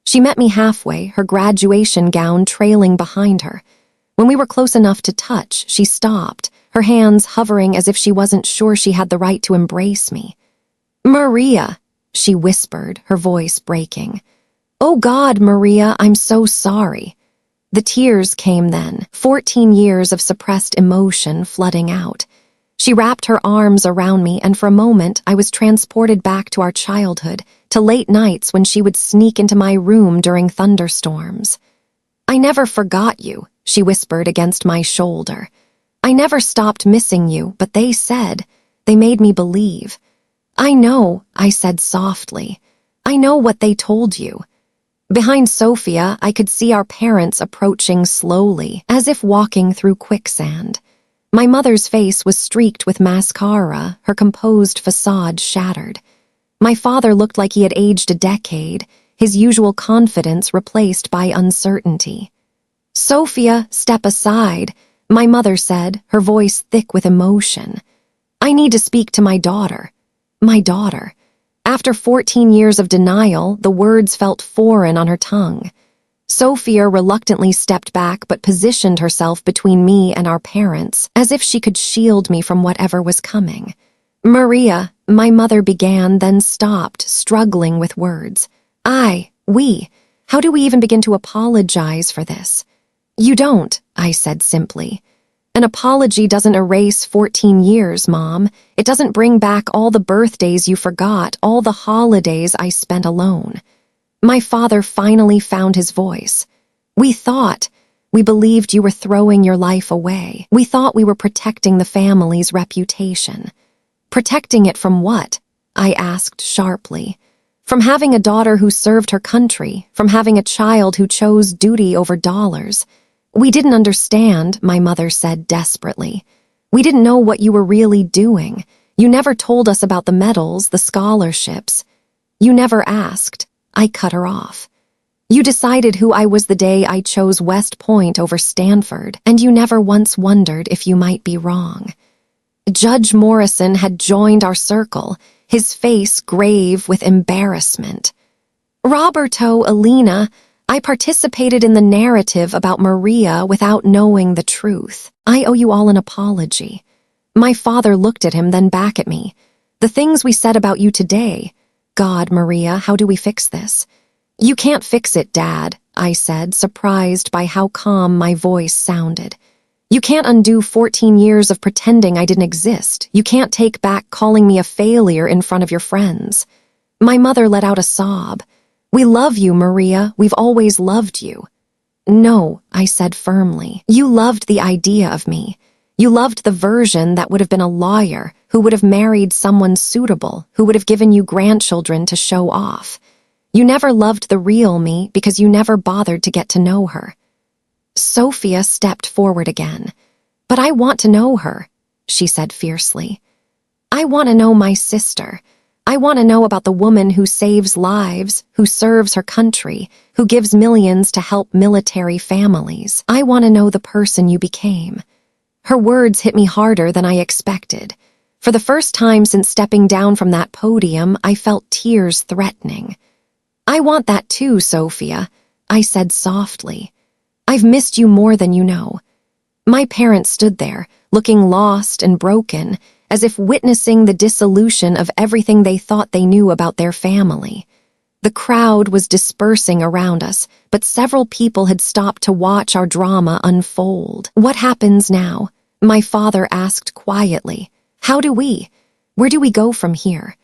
She met me halfway, her graduation gown trailing behind her. When we were close enough to touch, she stopped, her hands hovering as if she wasn't sure she had the right to embrace me. "Maria," she whispered, her voice breaking. "Oh God, Maria, I'm so sorry." The tears came then, 14 years of suppressed emotion flooding out. She wrapped her arms around me, and for a moment I was transported back to our childhood, to late nights when she would sneak into my room during thunderstorms. "I never forgot you," she whispered against my shoulder. "I never stopped missing you, but they made me believe." "I know," I said softly. "I know what they told you." Behind Sophia, I could see our parents approaching slowly, as if walking through quicksand. My mother's face was streaked with mascara, her composed facade shattered. My father looked like he had aged a decade, his usual confidence replaced by uncertainty. "Sophia, step aside," my mother said, her voice thick with emotion. "I need to speak to my daughter." My daughter. After 14 years of denial, the words felt foreign on her tongue. Sophia reluctantly stepped back but positioned herself between me and our parents, as if she could shield me from whatever was coming. "Maria," my mother began, then stopped, struggling with words. How do we even begin to apologize for this?" "You don't," I said simply. "An apology doesn't erase 14 years, Mom. It doesn't bring back all the birthdays you forgot, all the holidays I spent alone." My father finally found his voice. We thought We believed you were throwing your life away. We thought we were protecting the family's reputation. Protecting it from what? I asked sharply. From having a daughter who served her country, from having a child who chose duty over dollars. We didn't understand, my mother said desperately. We didn't know what you were really doing. You never told us about the medals, the scholarships. You never asked. I cut her off. You decided who I was the day I chose West Point over Stanford, and you never once wondered if you might be wrong. Judge Morrison had joined our circle, his face grave with embarrassment. Roberto, Alina, I participated in the narrative about Maria without knowing the truth. I owe you all an apology. My father looked at him, then back at me. The things we said about you today. God, Maria, how do we fix this? You can't fix it, Dad, I said, surprised by how calm my voice sounded. You can't undo 14 years of pretending I didn't exist. You can't take back calling me a failure in front of your friends. My mother let out a sob. We love you, Maria. We've always loved you. No, I said firmly. You loved the idea of me. You loved the version that would have been a lawyer, who would have married someone suitable, who would have given you grandchildren to show off. You never loved the real me because you never bothered to get to know her. Sophia stepped forward again. But I want to know her, she said fiercely. I want to know my sister. I want to know about the woman who saves lives, who serves her country, who gives millions to help military families. I want to know the person you became. Her words hit me harder than I expected. For the first time since stepping down from that podium, I felt tears threatening. I want that too, Sophia, I said softly. I've missed you more than you know. My parents stood there, looking lost and broken, as if witnessing the dissolution of everything they thought they knew about their family. The crowd was dispersing around us, but several people had stopped to watch our drama unfold. What happens now? My father asked quietly. Where do we go from here?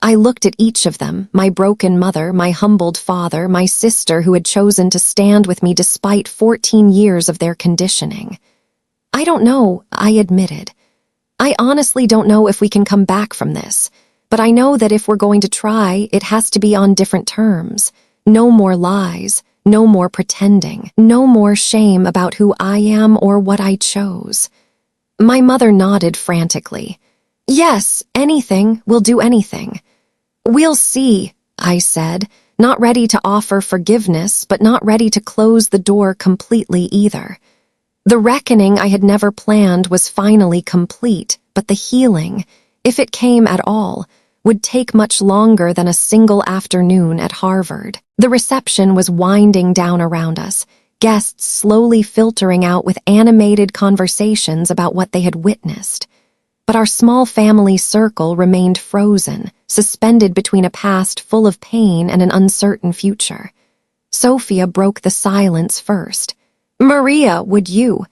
I looked at each of them, my broken mother, my humbled father, my sister who had chosen to stand with me despite 14 years of their conditioning. I don't know, I admitted. I honestly don't know if we can come back from this, but I know that if we're going to try, it has to be on different terms. No more lies, no more pretending, no more shame about who I am or what I chose. My mother nodded frantically. Yes, anything, we'll do anything. We'll see, I said, not ready to offer forgiveness, but not ready to close the door completely either. The reckoning I had never planned was finally complete, but the healing, if it came at all, would take much longer than a single afternoon at Harvard. The reception was winding down around us, guests slowly filtering out with animated conversations about what they had witnessed. But our small family circle remained frozen, suspended between a past full of pain and an uncertain future. Sophia broke the silence first. Maria, would you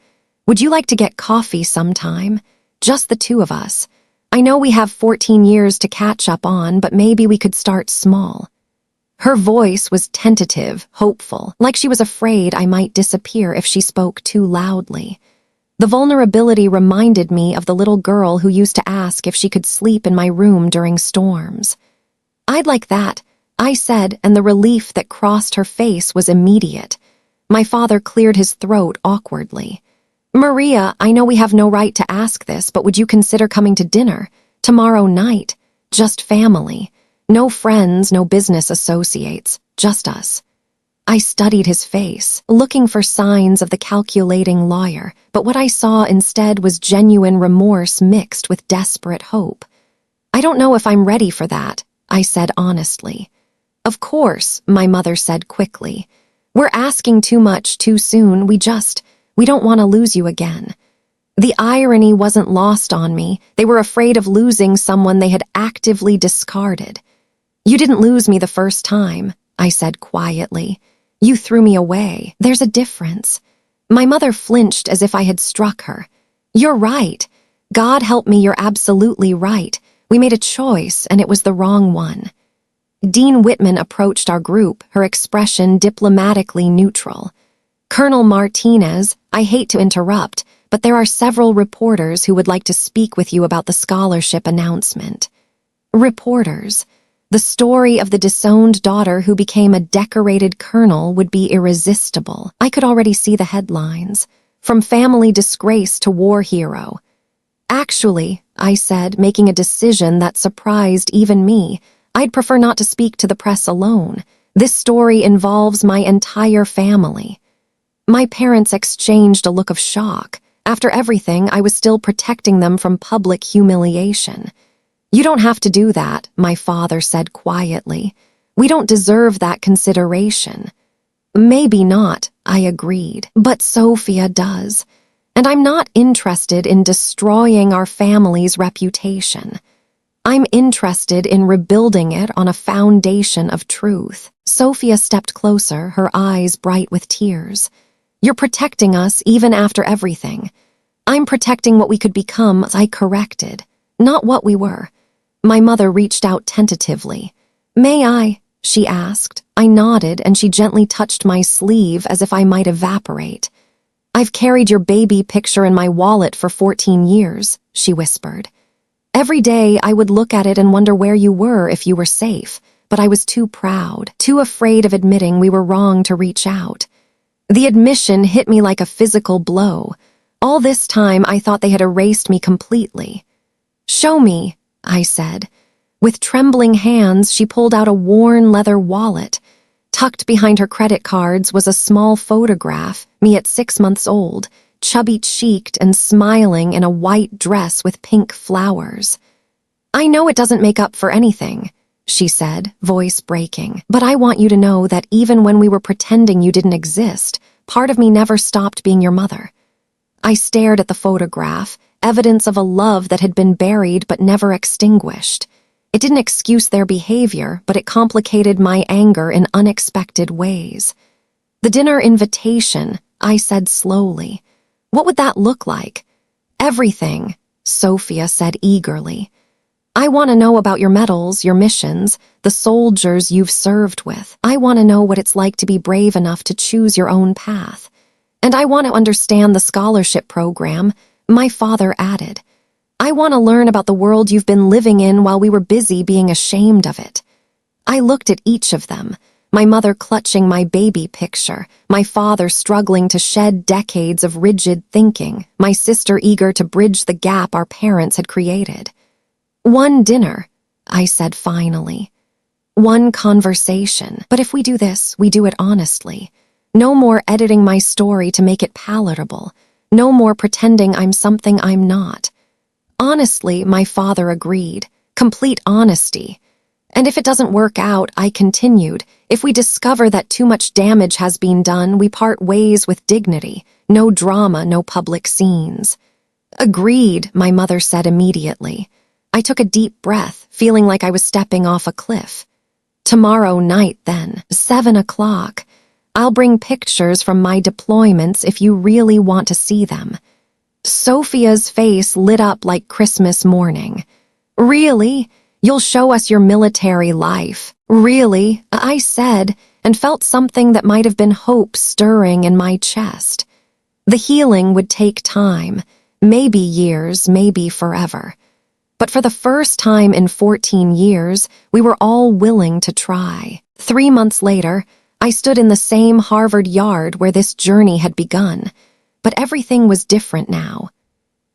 like to get coffee sometime? Just the two of us. I know we have 14 years to catch up on, but maybe we could start small. Her voice was tentative, hopeful, like she was afraid I might disappear if she spoke too loudly. The vulnerability reminded me of the little girl who used to ask if she could sleep in my room during storms. I'd like that, I said, and the relief that crossed her face was immediate. My father cleared his throat awkwardly. Maria, I know we have no right to ask this, but would you consider coming to dinner? Tomorrow night. Just family. No friends, no business associates. Just us. I studied his face, looking for signs of the calculating lawyer, but what I saw instead was genuine remorse mixed with desperate hope. I don't know if I'm ready for that, I said honestly. Of course, my mother said quickly. We're asking too much too soon. We don't want to lose you again. The irony wasn't lost on me. They were afraid of losing someone they had actively discarded. You didn't lose me the first time, I said quietly. You threw me away. There's a difference. My mother flinched as if I had struck her. You're right. God help me, you're absolutely right. We made a choice, and it was the wrong one. Dean Whitman approached our group, her expression diplomatically neutral. Colonel Martinez, I hate to interrupt, but there are several reporters who would like to speak with you about the scholarship announcement. Reporters. The story of the disowned daughter who became a decorated colonel would be irresistible. I could already see the headlines. From family disgrace to war hero. Actually, I said, making a decision that surprised even me, I'd prefer not to speak to the press alone. This story involves my entire family. My parents exchanged a look of shock. After everything, I was still protecting them from public humiliation. You don't have to do that, my father said quietly. We don't deserve that consideration. Maybe not, I agreed, but Sophia does. And I'm not interested in destroying our family's reputation. I'm interested in rebuilding it on a foundation of truth. Sophia stepped closer, her eyes bright with tears. You're protecting us even after everything. I'm protecting what we could become, I corrected, not what we were. My mother reached out tentatively. May I? She asked. I nodded and she gently touched my sleeve as if I might evaporate. I've carried your baby picture in my wallet for 14 years, she whispered. Every day I would look at it and wonder where you were if you were safe, but I was too proud, too afraid of admitting we were wrong to reach out. The admission hit me like a physical blow. All this time I thought they had erased me completely. Show me, I said. With trembling hands, she pulled out a worn leather wallet. Tucked behind her credit cards was a small photograph, me at 6 months old, chubby-cheeked and smiling in a white dress with pink flowers. I know it doesn't make up for anything, she said, voice breaking, but I want you to know that even when we were pretending you didn't exist, part of me never stopped being your mother. I stared at the photograph, evidence of a love that had been buried but never extinguished. It didn't excuse their behavior, but it complicated my anger in unexpected ways. The dinner invitation, I said slowly. What would that look like? Everything, Sophia said eagerly. I want to know about your medals, your missions, the soldiers you've served with. I want to know what it's like to be brave enough to choose your own path. And I want to understand the scholarship program, my father added. I want to learn about the world you've been living in while we were busy being ashamed of it. I looked at each of them, my mother clutching my baby picture, my father struggling to shed decades of rigid thinking, my sister eager to bridge the gap our parents had created. One dinner, I said finally. One conversation. But if we do this, we do it honestly. No more editing my story to make it palatable. No more pretending I'm something I'm not. Honestly, my father agreed. Complete honesty. And if it doesn't work out, I continued, if we discover that too much damage has been done, we part ways with dignity. No drama, no public scenes. Agreed, my mother said immediately. I took a deep breath, feeling like I was stepping off a cliff. Tomorrow night, then, 7 o'clock. I'll bring pictures from my deployments if you really want to see them. Sophia's face lit up like Christmas morning. Really? You'll show us your military life. Really? I said, and felt something that might have been hope stirring in my chest. The healing would take time, maybe years, maybe forever. But for the first time in 14 years, we were all willing to try. 3 months later, I stood in the same Harvard yard where this journey had begun. But everything was different now.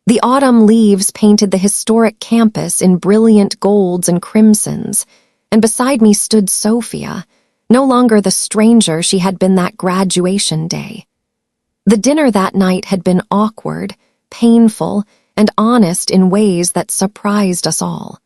The autumn leaves painted the historic campus in brilliant golds and crimsons, and beside me stood Sophia, no longer the stranger she had been that graduation day. The dinner that night had been awkward, painful, and honest in ways that surprised us all.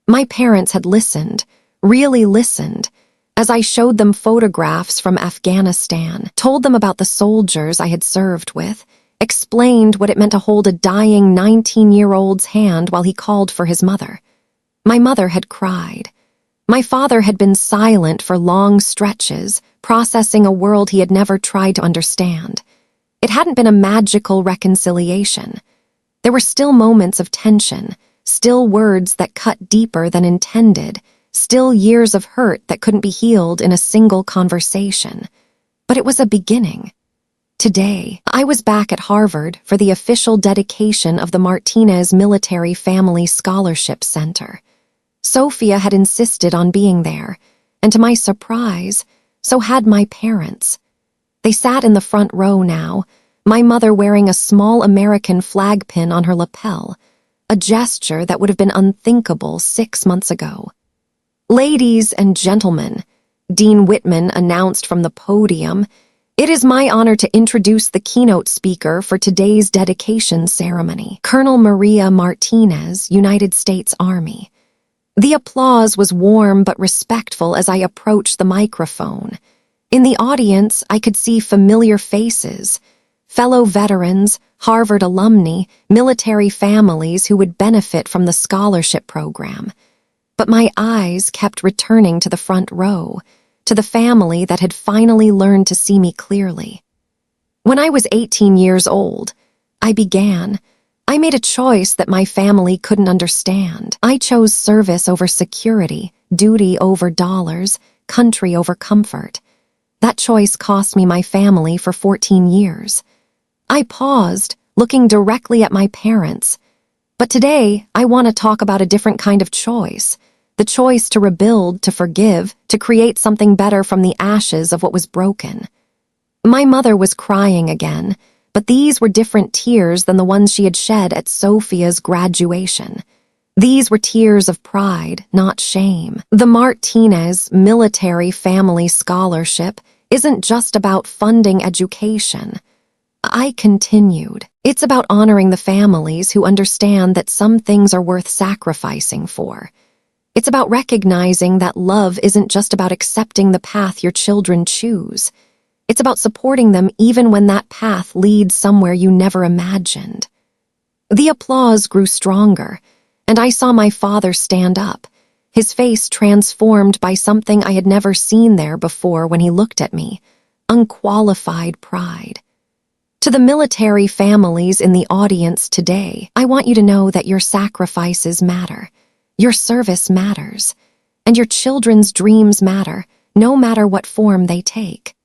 My parents had listened, really listened, as I showed them photographs from Afghanistan, told them about the soldiers I had served with, explained what it meant to hold a dying 19-year-old's hand while he called for his mother. My mother had cried. My father had been silent for long stretches, processing a world he had never tried to understand. It hadn't been a magical reconciliation. There were still moments of tension, still words that cut deeper than intended, still years of hurt that couldn't be healed in a single conversation. But it was a beginning. Today, I was back at Harvard for the official dedication of the Martinez Military Family Scholarship Center. Sophia had insisted on being there, and to my surprise, so had my parents. They sat in the front row now, my mother wearing a small American flag pin on her lapel, a gesture that would have been unthinkable 6 months ago. "Ladies and gentlemen," Dean Whitman announced from the podium, "it is my honor to introduce the keynote speaker for today's dedication ceremony, Colonel Maria Martinez, United States Army." The applause was warm but respectful as I approached the microphone. In the audience, I could see familiar faces, fellow veterans, Harvard alumni, military families who would benefit from the scholarship program. But my eyes kept returning to the front row, to the family that had finally learned to see me clearly. When I was 18 years old, I made a choice that my family couldn't understand. I chose service over security, duty over dollars, country over comfort. That choice cost me my family for 14 years. I paused, looking directly at my parents. But today, I want to talk about a different kind of choice. The choice to rebuild, to forgive, to create something better from the ashes of what was broken. My mother was crying again, but these were different tears than the ones she had shed at Sophia's graduation. These were tears of pride, not shame. The Martinez Military Family Scholarship isn't just about funding education. I continued. It's about honoring the families who understand that some things are worth sacrificing for. It's about recognizing that love isn't just about accepting the path your children choose. It's about supporting them even when that path leads somewhere you never imagined. The applause grew stronger, and I saw my father stand up, his face transformed by something I had never seen there before when he looked at me, unqualified pride. To the military families in the audience today, I want you to know that your sacrifices matter. Your service matters, and your children's dreams matter, no matter what form they take.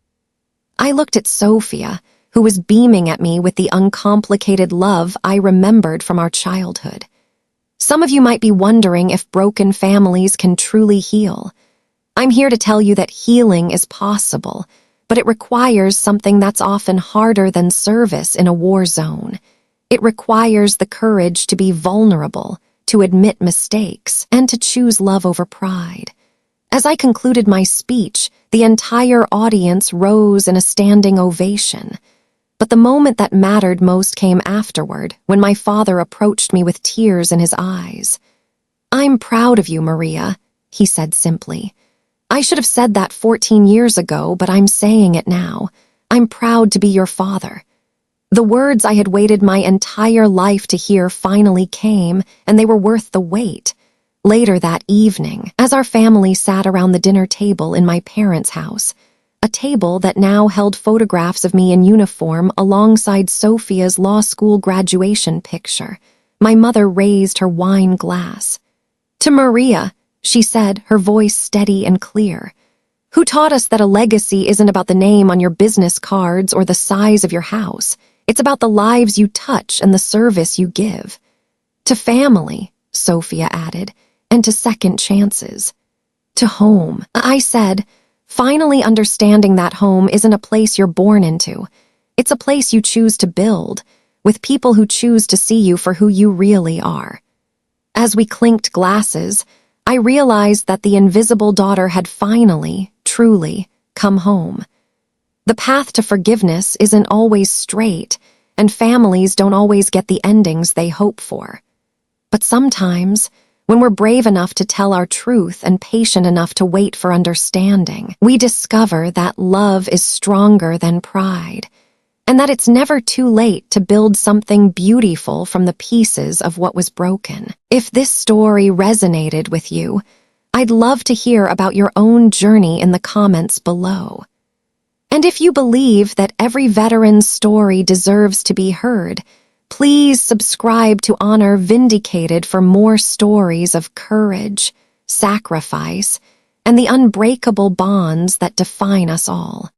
I looked at Sophia, who was beaming at me with the uncomplicated love I remembered from our childhood. Some of you might be wondering if broken families can truly heal. I'm here to tell you that healing is possible, but it requires something that's often harder than service in a war zone. It requires the courage to be vulnerable, to admit mistakes, and to choose love over pride. As I concluded my speech, the entire audience rose in a standing ovation. But the moment that mattered most came afterward, when my father approached me with tears in his eyes. "I'm proud of you, Maria," he said simply. "I should have said that 14 years ago, but I'm saying it now. I'm proud to be your father." The words I had waited my entire life to hear finally came, and they were worth the wait. Later that evening, as our family sat around the dinner table in my parents' house, a table that now held photographs of me in uniform alongside Sophia's law school graduation picture, my mother raised her wine glass. "To Maria," she said, her voice steady and clear, "who taught us that a legacy isn't about the name on your business cards or the size of your house. It's about the lives you touch and the service you give. To family," Sophia added, "and to second chances. To home," I said, finally understanding that home isn't a place you're born into. It's a place you choose to build, with people who choose to see you for who you really are. As we clinked glasses, I realized that the invisible daughter had finally, truly, come home. The path to forgiveness isn't always straight, and families don't always get the endings they hope for. But sometimes, when we're brave enough to tell our truth and patient enough to wait for understanding, we discover that love is stronger than pride, and that it's never too late to build something beautiful from the pieces of what was broken. If this story resonated with you, I'd love to hear about your own journey in the comments below. And if you believe that every veteran's story deserves to be heard, please subscribe to honor Vindicated for more stories of courage, sacrifice, and the unbreakable bonds that define us all.